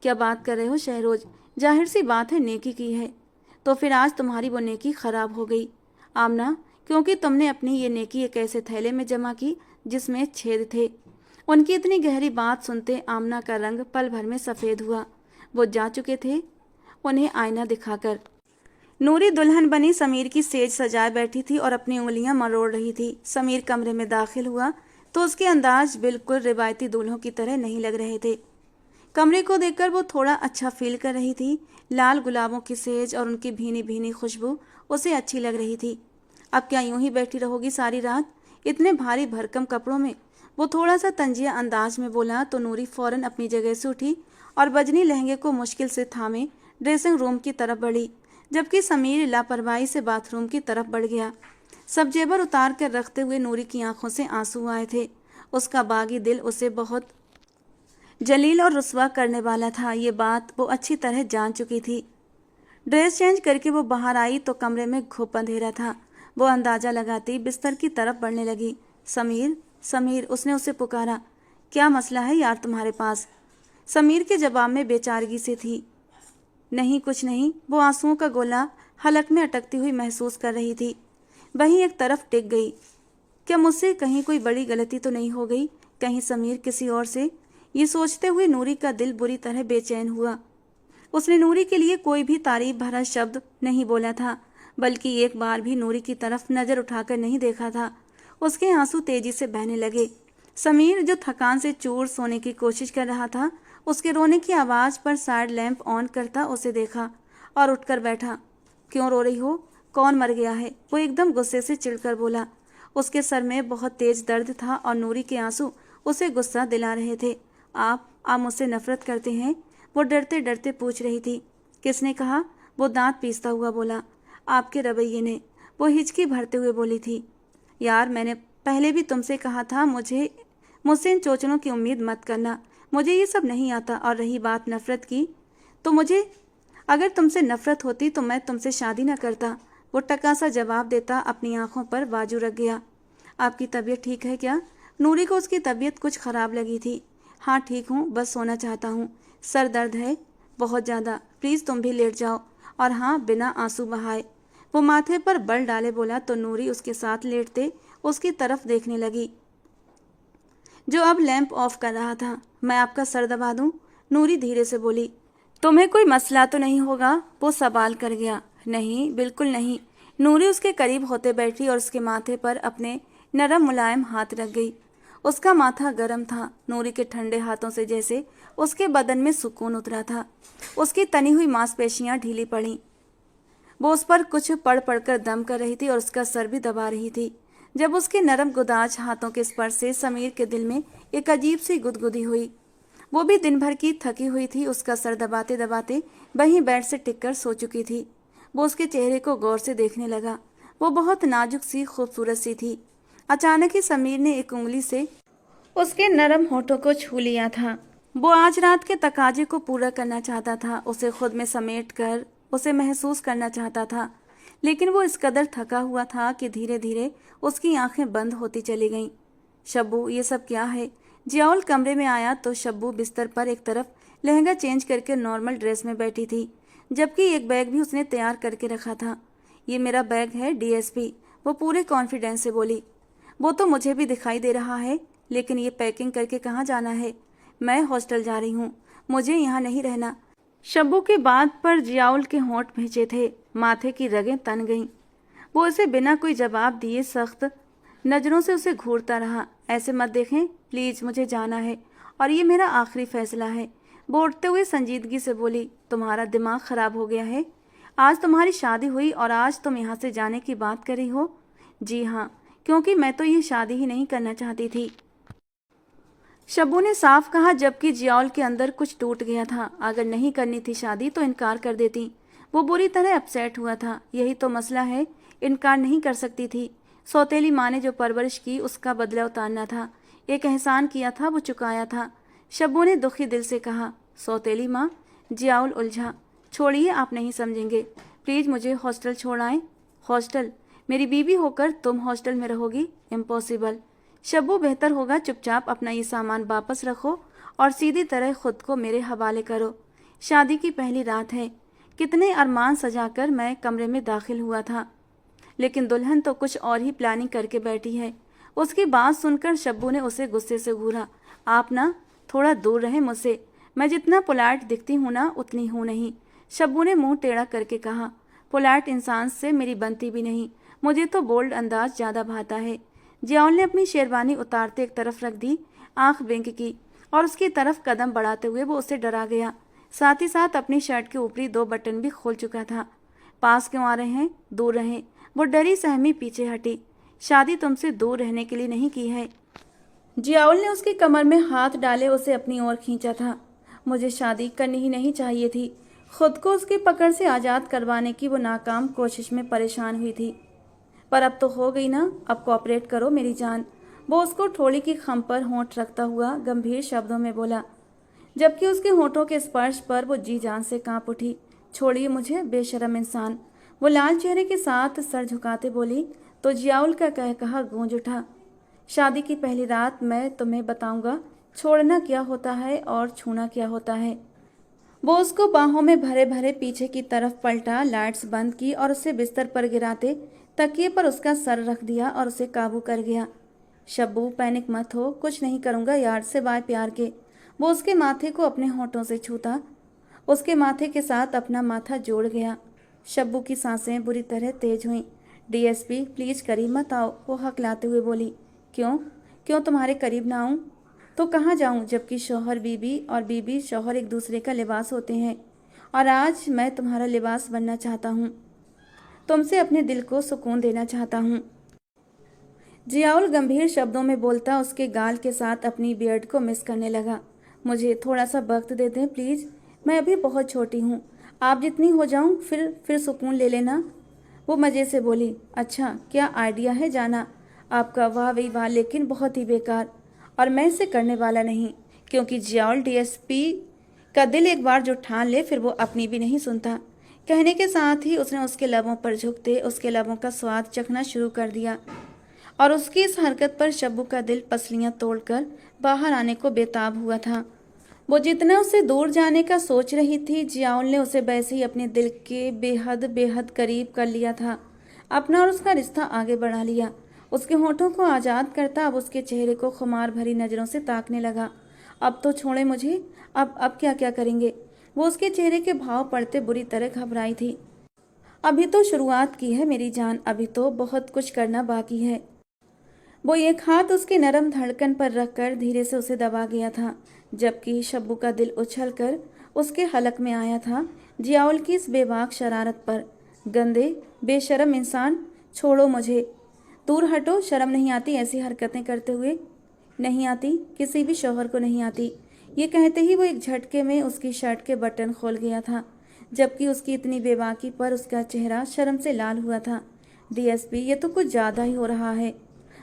क्या बात कर रहे हो शहरोज? जाहिर सी बात है नेकी की है, तो फिर आज तुम्हारी वो नेकी खराब हो गई आमना, क्योंकि तुमने अपनी ये नेकी एक ऐसे थैले में जमा की जिसमें छेद थे। उनकी इतनी गहरी बात सुनते आमना का रंग पल भर में सफ़ेद हुआ। वो जा चुके थे उन्हें आईना दिखाकर। नूरी दुल्हन बनी समीर की सेज सजाए बैठी थी और अपनी उंगलियां मरोड़ रही थी। समीर कमरे में दाखिल हुआ तो उसके अंदाज बिल्कुल रिवायती दूल्हों की तरह नहीं लग रहे थे। कमरे को देखकर वो थोड़ा अच्छा फील कर रही थी। लाल गुलाबों की सेज और उनकी भीनी भीनी खुशबू उसे अच्छी लग रही थी। अब क्या यूं ही बैठी रहोगी सारी रात इतने भारी भरकम कपड़ों में? वो थोड़ा सा तंजिया अंदाज में बोला तो नूरी फौरन अपनी जगह से उठी और बजनी लहंगे को मुश्किल से थामे ड्रेसिंग रूम की तरफ बढ़ी, जबकि समीर लापरवाही से बाथरूम की तरफ बढ़ गया। सब जेवर उतार कर रखते हुए नूरी की आंखों से आंसू आए थे। उसका बागी दिल उसे बहुत जलील और रुस्वा करने वाला था, ये बात वो अच्छी तरह जान चुकी थी। ड्रेस चेंज करके वो बाहर आई तो कमरे में घुप अंधेरा था। वो अंदाजा लगाती बिस्तर की तरफ बढ़ने लगी। समीर, समीर, उसने उसे पुकारा। क्या मसला है यार तुम्हारे पास? समीर के जवाब में बेचारगी से थी। नहीं, कुछ नहीं। वो आंसुओं का गोला हलक में अटकती हुई महसूस कर रही थी। वहीं एक तरफ टिक गई। क्या मुझसे कहीं कोई बड़ी गलती तो नहीं हो गई? कहीं समीर किसी और से? ये सोचते हुए नूरी का दिल बुरी तरह बेचैन हुआ। उसने नूरी के लिए कोई भी तारीफ भरा शब्द नहीं बोला था, बल्कि एक बार भी नूरी की तरफ नजर उठाकर नहीं देखा था। उसके आंसू तेजी से बहने लगे। समीर जो थकान से चूर सोने की कोशिश कर रहा था, उसके रोने की आवाज पर साइड लैंप ऑन करता उसे देखा और उठकर बैठा। क्यों रो रही हो? कौन मर गया है? वो एकदम गुस्से से चिढ़कर बोला। उसके सर में बहुत तेज दर्द था और नूरी के आंसू उसे गुस्सा दिला रहे थे। आप मुझसे नफरत करते हैं? वो डरते डरते पूछ रही थी। किसने कहा? वो दांत पीसता हुआ बोला। आपके रवैये ने, वो हिचकी भरते हुए बोली थी। यार, मैंने पहले भी तुमसे कहा था मुझसे इन चोचलों की उम्मीद मत करना। मुझे ये सब नहीं आता। और रही बात नफरत की, तो मुझे अगर तुमसे नफरत होती तो मैं तुमसे शादी न करता। वो टका सा जवाब देता अपनी आंखों पर बाजू रख गया। आपकी तबीयत ठीक है क्या? नूरी को उसकी तबीयत कुछ खराब लगी थी। हाँ ठीक हूँ, बस सोना चाहता हूँ। सर दर्द है बहुत ज़्यादा। प्लीज़ तुम भी लेट जाओ, और हाँ, बिना आंसू बहाए। वो माथे पर बल डाले बोला तो नूरी उसके साथ लेटते उसकी तरफ देखने लगी, जो अब लैंप ऑफ कर रहा था। मैं आपका सर दबा दूं? नूरी धीरे से बोली। तुम्हें कोई मसला तो नहीं होगा? वो सवाल कर गया। नहीं, बिल्कुल नहीं। नूरी उसके करीब होते बैठी और उसके माथे पर अपने नरम मुलायम हाथ रख गई। उसका माथा गर्म था। नूरी के ठंडे हाथों से जैसे उसके बदन में सुकून उतरा था। उसकी तनी हुई मांसपेशियां ढीली पड़ी। वो उस पर कुछ पढ़ पढ़कर दम कर रही थी और उसका सर भी दबा रही थी। जब उसके नरम गुदाज हाथों के स्पर्श से समीर के दिल में एक अजीब सी गुदगुदी हुई। वो भी दिन भर की थकी हुई थी। उसका सर दबाते दबाते वहीं बेड से टिककर सो चुकी थी। वो उसके चेहरे को गौर से देखने लगा। वो बहुत नाजुक सी, खूबसूरत सी थी। अचानक ही समीर ने एक उंगली से उसके नरम होठों को छू लिया था। वो आज रात के तकाजे को पूरा करना चाहता था। उसे खुद में समेट कर उसे महसूस करना चाहता था, लेकिन वो इस कदर थका हुआ था कि धीरे धीरे उसकी आंखें बंद होती चली गईं। शब्बू, ये सब क्या है? जियाउल कमरे में आया तो शब्बू बिस्तर पर एक तरफ लहंगा चेंज करके नॉर्मल ड्रेस में बैठी थी, जबकि एक बैग भी उसने तैयार करके रखा था। ये मेरा बैग है डीएसपी, वो पूरे कॉन्फिडेंस से बोली। वो तो मुझे भी दिखाई दे रहा है, लेकिन ये पैकिंग करके कहाँ जाना है? मैं हॉस्टल जा रही हूँ, मुझे यहाँ नहीं रहना। शब्बू की बात पर जियाउल के होंठ भींचे थे, माथे की रगें तन गईं। वो उसे बिना कोई जवाब दिए सख्त नजरों से उसे घूरता रहा। ऐसे मत देखें प्लीज, मुझे जाना है और ये मेरा आखिरी फैसला है। वो उठते हुए संजीदगी से बोली। तुम्हारा दिमाग खराब हो गया है? आज तुम्हारी शादी हुई और आज तुम यहाँ से जाने की बात कर रही हो? जी हाँ, क्योंकि मैं तो ये शादी ही नहीं करना चाहती थी, शब्बू ने साफ कहा, जबकि जियाउल के अंदर कुछ टूट गया था। अगर नहीं करनी थी शादी तो इनकार कर देती। वो बुरी तरह अपसेट हुआ था। यही तो मसला है, इनकार नहीं कर सकती थी। सौतेली माँ ने जो परवरिश की उसका बदला उतारना था। एक एहसान किया था, वो चुकाया था। शब्बू ने दुखी दिल से कहा। सौतेली माँ? जियाउल उलझा। छोड़िए, आप नहीं समझेंगे। प्लीज़ मुझे हॉस्टल छोड़ आएं। हॉस्टल? मेरी बीवी होकर तुम हॉस्टल में रहोगी? इम्पॉसिबल। शब्बू, बेहतर होगा चुपचाप अपना ये सामान वापस रखो और सीधी तरह खुद को मेरे हवाले करो। शादी की पहली रात है। कितने अरमान सजाकर मैं कमरे में दाखिल हुआ था, लेकिन दुल्हन तो कुछ और ही प्लानिंग करके बैठी है। उसकी बात सुनकर शब्बू ने उसे गुस्से से घूरा। आप ना थोड़ा दूर रहे मुझसे। मैं जितना पोलाइट दिखती हूँ ना, उतनी हूँ नहीं। शब्बू ने मुंह टेढ़ा करके कहा। पोलाइट इंसान से मेरी बनती भी नहीं। मुझे तो बोल्ड अंदाज ज़्यादा भाता है। जियाउल ने अपनी शेरवानी उतारते एक तरफ रख दी, आंख बिंक की और उसकी तरफ कदम बढ़ाते हुए वो उससे डरा गया। साथ ही साथ अपनी शर्ट के ऊपरी 2 बटन भी खोल चुका था। पास क्यों आ रहे हैं, दूर रहें। वो डरी सहमी पीछे हटी। शादी तुमसे दूर रहने के लिए नहीं की है। जियाउल ने उसकी कमर में हाथ डाले उसे अपनी ओर खींचा था। मुझे शादी करनी ही नहीं चाहिए थी। खुद को उसकी पकड़ से आज़ाद करवाने की वो नाकाम कोशिश में परेशान हुई थी, पर अब तो हो गई ना, अब कोऑपरेट करो मेरी जान। वो उसको ठोड़ी की खम पर होंठ रखता हुआ गंभीर शब्दों में बोला, जबकि उसके होंठों के स्पर्श पर वो जी जान से कांप उठी। छोड़िए मुझे बेशरम इंसान। वो लाल चेहरे के साथ सर झुकाते बोली तो जियाउल का कहा गूंज उठा। शादी की पहली रात मैं तुम्हें बताऊंगा छोड़ना क्या होता है और छूना क्या होता है। वो उसको बाहों में भरे भरे पीछे की तरफ पलटा, लाइट्स बंद की और उसे बिस्तर पर गिराते तकिए पर उसका सर रख दिया और उसे काबू कर गया। शब्बू पैनिक मत हो, कुछ नहीं करूंगा यार, से बाय प्यार के। वो उसके माथे को अपने होठों से छूता, उसके माथे के साथ अपना माथा जोड़ गया। शब्बू की सांसें बुरी तरह तेज हुईं। डीएसपी प्लीज करीब मत आओ, वो हकलाते हुए बोली। क्यों क्यों तुम्हारे करीब ना आऊं तो कहाँ जाऊं, जबकि शौहर बीबी और बीबी शौहर एक दूसरे का लिबास होते हैं, और आज मैं तुम्हारा लिबास बनना चाहता हूँ। तुमसे अपने दिल को सुकून देना चाहता हूँ। जियाउल गंभीर शब्दों में बोलता उसके गाल के साथ अपनी बियर्ड को मिस करने लगा। मुझे थोड़ा सा वक्त दे दें प्लीज़, मैं अभी बहुत छोटी हूँ। आप जितनी हो जाऊँ फिर सुकून ले लेना। वो मज़े से बोली। अच्छा क्या आइडिया है जाना आपका, वाह वही वाह, लेकिन बहुत ही बेकार, और मैं इसे करने वाला नहीं, क्योंकि जियाउल डीएसपी का दिल एक बार जो ठान ले फिर वो अपनी भी नहीं सुनता। कहने के साथ ही उसने उसके लबों पर झुकते उसके लबों का स्वाद चखना शुरू कर दिया, और उसकी इस हरकत पर शब्बू का दिल पसलियां तोड़कर बाहर आने को बेताब हुआ था। वो जितना उससे दूर जाने का सोच रही थी, जियाउल ने उसे वैसे ही अपने दिल के बेहद बेहद करीब कर लिया था, अपना और उसका रिश्ता आगे बढ़ा लिया। उसके होठों को आज़ाद करता अब उसके चेहरे को खुमार भरी नज़रों से ताकने लगा। अब तो छोड़े मुझे, अब क्या क्या करेंगे। वो उसके चेहरे के भाव पड़ते बुरी तरह घबराई थी। अभी तो शुरुआत की है मेरी जान, अभी तो बहुत कुछ करना बाकी है। वो एक हाथ उसके नरम धड़कन पर रखकर धीरे से उसे दबा गया था, जबकि शब्बू का दिल उछलकर उसके हलक में आया था जियाउल की इस बेबाक शरारत पर। गंदे बेशरम इंसान, छोड़ो मुझे, दूर हटो। शर्म नहीं आती ऐसी हरकतें करते हुए? नहीं आती, किसी भी शौहर को नहीं आती। ये कहते ही वो एक झटके में उसकी शर्ट के बटन खोल गया था, जबकि उसकी इतनी बेबाकी पर उसका चेहरा शर्म से लाल हुआ था। डीएसपी ये तो कुछ ज़्यादा ही हो रहा है,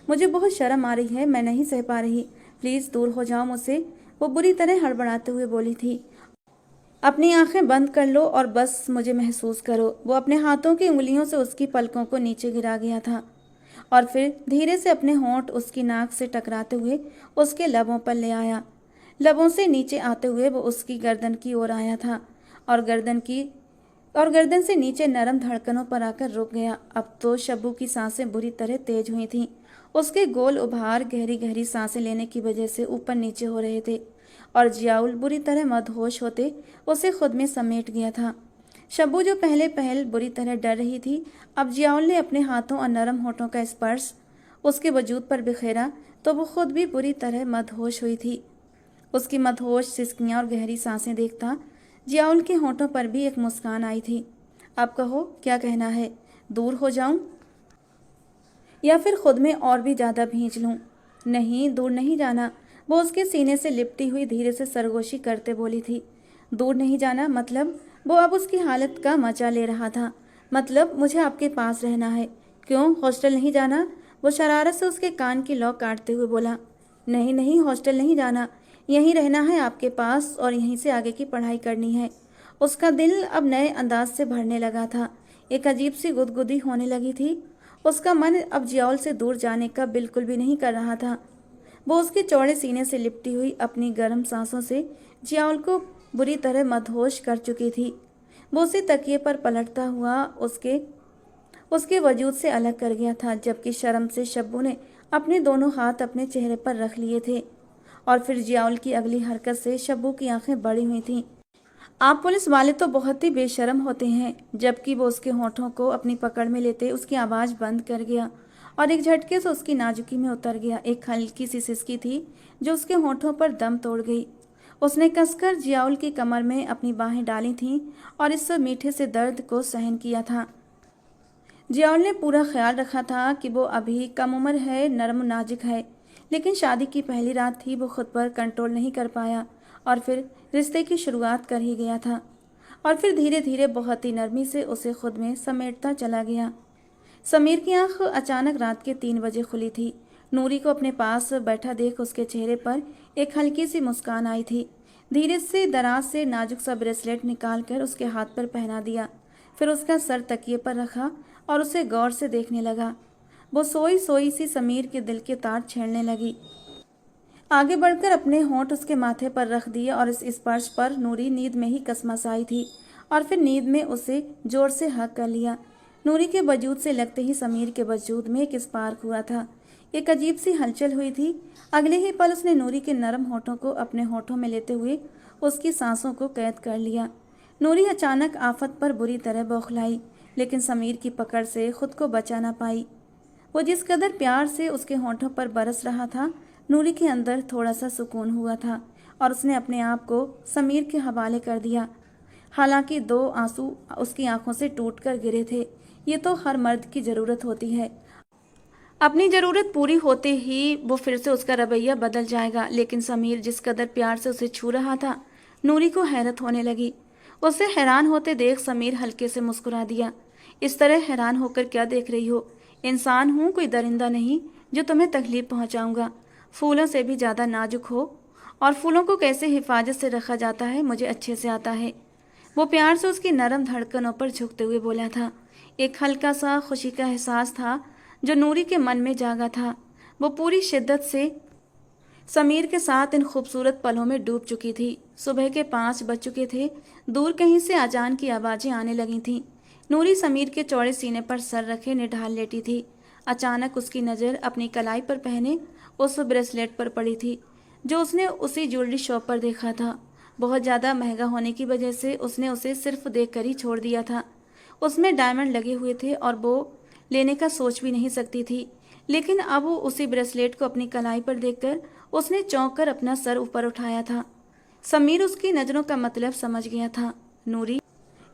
मुझे बहुत शर्म आ रही है, मैं नहीं सह पा रही, प्लीज़ दूर हो जाओ मुझसे। वो बुरी तरह हड़बड़ाते हुए बोली थी। अपनी आंखें बंद कर लो और बस मुझे महसूस करो। वो अपने हाथों की उंगलियों से उसकी पलकों को नीचे गिरा गया था और फिर धीरे से अपने होंठ उसकी नाक से टकराते हुए उसके लबों पर ले आया। लबों से नीचे आते हुए वो उसकी गर्दन की ओर आया था और गर्दन से नीचे नरम धड़कनों पर आकर रुक गया। अब तो शब्बू की सांसें बुरी तरह तेज हुई थीं। उसके गोल उभार गहरी गहरी सांसें लेने की वजह से ऊपर नीचे हो रहे थे और जियाउल बुरी तरह मदहोश होते उसे खुद में समेट गया था। शब्बू जो पहले पहल बुरी तरह डर रही थी, अब जियाउल ने अपने हाथों और नरम होठों का स्पर्श उसके वजूद पर बिखेरा तो वो खुद भी बुरी तरह मदहोश हुई थी। उसकी मदहोश सिसकियां और गहरी सांसें देखता जियाउल के होठों पर भी एक मुस्कान आई थी। अब कहो क्या कहना है, दूर हो जाऊं या फिर खुद में और भी ज़्यादा भींच लूं? नहीं, दूर नहीं जाना। वो उसके सीने से लिपटी हुई धीरे से सरगोशी करते बोली थी। दूर नहीं जाना मतलब? वो अब उसकी हालत का मजा ले रहा था। मतलब मुझे आपके पास रहना है। क्यों, हॉस्टल नहीं जाना? वो शरारत से उसके कान की लौ काटते हुए बोला। नहीं नहीं, हॉस्टल नहीं जाना, यहीं रहना है आपके पास और यहीं से आगे की पढ़ाई करनी है। उसका दिल अब नए अंदाज से भरने लगा था, एक अजीब सी गुदगुदी होने लगी थी। उसका मन अब जियाउल से दूर जाने का बिल्कुल भी नहीं कर रहा था। वो उसके चौड़े सीने से लिपटी हुई अपनी गर्म सांसों से जियाउल को बुरी तरह मदहोश कर चुकी थी। वो उसी तकिए पर पलटता हुआ उसके उसके वजूद से अलग कर गया था, जबकि शर्म से शब्बू ने अपने दोनों हाथ अपने चेहरे पर रख लिए थे। और फिर जियाउल की अगली हरकत से शब्बू की आंखें बड़ी हुई थीं। आप पुलिस वाले तो बहुत ही बेशर्म होते हैं। जबकि वो उसके होठों को अपनी पकड़ में लेते उसकी आवाज़ बंद कर गया और एक झटके से उसकी नाजुकी में उतर गया। एक हल्की सी सिसकी थी जो उसके होठों पर दम तोड़ गई। उसने कसकर जियाउल की कमर में अपनी बाहें डाली थीं और इस मीठे से दर्द को सहन किया था। जियाउल ने पूरा ख्याल रखा था कि वो अभी कम उम्र है, नरम नाजुक है, लेकिन शादी की पहली रात थी, वो खुद पर कंट्रोल नहीं कर पाया और फिर रिश्ते की शुरुआत कर ही गया था। और फिर धीरे धीरे बहुत ही नरमी से उसे खुद में समेटता चला गया। समीर की आंख अचानक रात के 3 बजे खुली थी। नूरी को अपने पास बैठा देख उसके चेहरे पर एक हल्की सी मुस्कान आई थी। धीरे से दराज से नाजुक सा ब्रेसलेट निकालकर उसके हाथ पर पहना दिया। फिर उसका सर तकिए पर रखा और उसे गौर से देखने लगा। वो सोई सोई सी समीर के दिल के तार छेड़ने लगी। आगे बढ़कर अपने होंठ उसके माथे पर रख दिए और इस स्पर्श पर नूरी नींद में ही कसमसाई थी और फिर नींद में उसे जोर से हक कर लिया। नूरी के वजूद से लगते ही समीर के वजूद में एक स्पार्क हुआ था। एक अजीब सी हलचल हुई थी। अगले ही पल उसने नूरी के नरम होठों को अपने होठों में लेते हुए उसकी सांसों को कैद कर लिया। नूरी अचानक आफत पर बुरी तरह बौखलाई, लेकिन समीर की पकड़ से खुद को बचा ना पाई। वो जिस कदर प्यार से उसके होठों पर बरस रहा था, नूरी के अंदर थोड़ा सा सुकून हुआ था और उसने अपने आप को समीर के हवाले कर दिया। हालांकि 2 आंसू उसकी आंखों से टूटकर गिरे थे। ये तो हर मर्द की ज़रूरत होती है। अपनी ज़रूरत पूरी होते ही वो फिर से उसका रवैया बदल जाएगा। लेकिन समीर जिस कदर प्यार से उसे छू रहा था, नूरी को हैरत होने लगी। उसे हैरान होते देख समीर हल्के से मुस्कुरा दिया। इस तरह हैरान होकर क्या देख रही हो? इंसान हूँ, कोई दरिंदा नहीं जो तुम्हें तकलीफ पहुँचाऊँगा। फूलों से भी ज़्यादा नाजुक हो और फूलों को कैसे हिफाजत से रखा जाता है मुझे अच्छे से आता है। वो प्यार से उसकी नरम धड़कनों पर झुकते हुए बोला था। एक हल्का सा खुशी का एहसास था जो नूरी के मन में जागा था। वो पूरी शिद्दत से समीर के साथ इन खूबसूरत पलों में डूब चुकी थी। सुबह के 5 बज चुके थे। दूर कहीं से अजान की आवाज़ें आने लगी थीं। नूरी समीर के चौड़े सीने पर सर रखे निढाल लेटी थी। अचानक उसकी नज़र अपनी कलाई पर पहने उस ब्रेसलेट पर पड़ी थी जो उसने उसी ज्वेलरी शॉप पर देखा था। बहुत ज़्यादा महंगा होने की वजह से उसने उसे सिर्फ देखकर ही छोड़ दिया था। उसमें डायमंड लगे हुए थे और वो लेने का सोच भी नहीं सकती थी। लेकिन अब वो उसी ब्रेसलेट को अपनी कलाई पर देखकर उसने चौंक कर अपना सर ऊपर उठाया था। समीर उसकी नज़रों का मतलब समझ गया था। नूरी,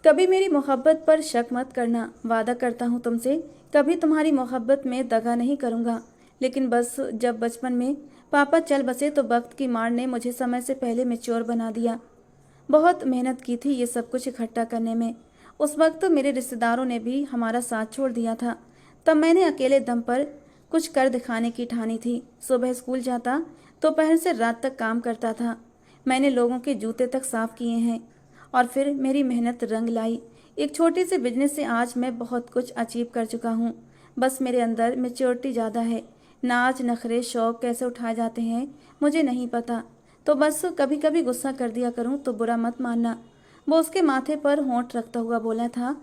कभी मेरी मोहब्बत पर शक मत करना। वादा करता हूँ तुमसे, कभी तुम्हारी मोहब्बत में दगा नहीं करूँगा। लेकिन बस जब बचपन में पापा चल बसे तो वक्त की मार ने मुझे समय से पहले मैच्योर बना दिया। बहुत मेहनत की थी ये सब कुछ इकट्ठा करने में। उस वक्त तो मेरे रिश्तेदारों ने भी हमारा साथ छोड़ दिया था। तब मैंने अकेले दम पर कुछ कर दिखाने की ठानी थी। सुबह स्कूल जाता, दोपहर से रात तक काम करता था। मैंने लोगों के जूते तक साफ किए हैं और फिर मेरी मेहनत रंग लाई। एक छोटे से बिजनेस से आज मैं बहुत कुछ अचीव कर चुका हूँ। बस मेरे अंदर मैच्योरिटी ज़्यादा है। नाच नखरे शौक कैसे उठाए जाते हैं मुझे नहीं पता, तो बस कभी कभी गुस्सा कर दिया करूँ तो बुरा मत मानना। वो उसके माथे पर होंठ रखता हुआ बोला था।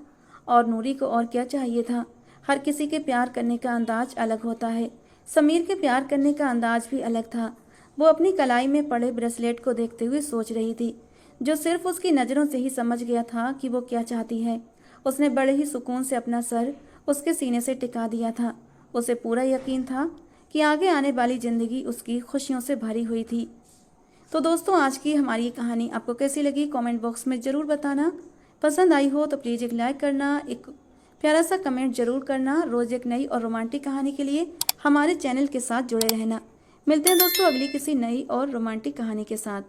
और नूरी को और क्या चाहिए था? हर किसी के प्यार करने का अंदाज अलग होता है। समीर के प्यार करने का अंदाज भी अलग था। वो अपनी कलाई में पड़े ब्रेसलेट को देखते हुए सोच रही थी, जो सिर्फ उसकी नज़रों से ही समझ गया था कि वो क्या चाहती है। उसने बड़े ही सुकून से अपना सर उसके सीने से टिका दिया था। उसे पूरा यकीन था कि आगे आने वाली ज़िंदगी उसकी खुशियों से भरी हुई थी। तो दोस्तों, आज की हमारी ये कहानी आपको कैसी लगी कमेंट बॉक्स में ज़रूर बताना। पसंद आई हो तो प्लीज़ एक लाइक करना, एक प्यारा सा कमेंट ज़रूर करना। रोज़ एक नई और रोमांटिक कहानी के लिए हमारे चैनल के साथ जुड़े रहना। मिलते हैं दोस्तों अगली किसी नई और रोमांटिक कहानी के साथ।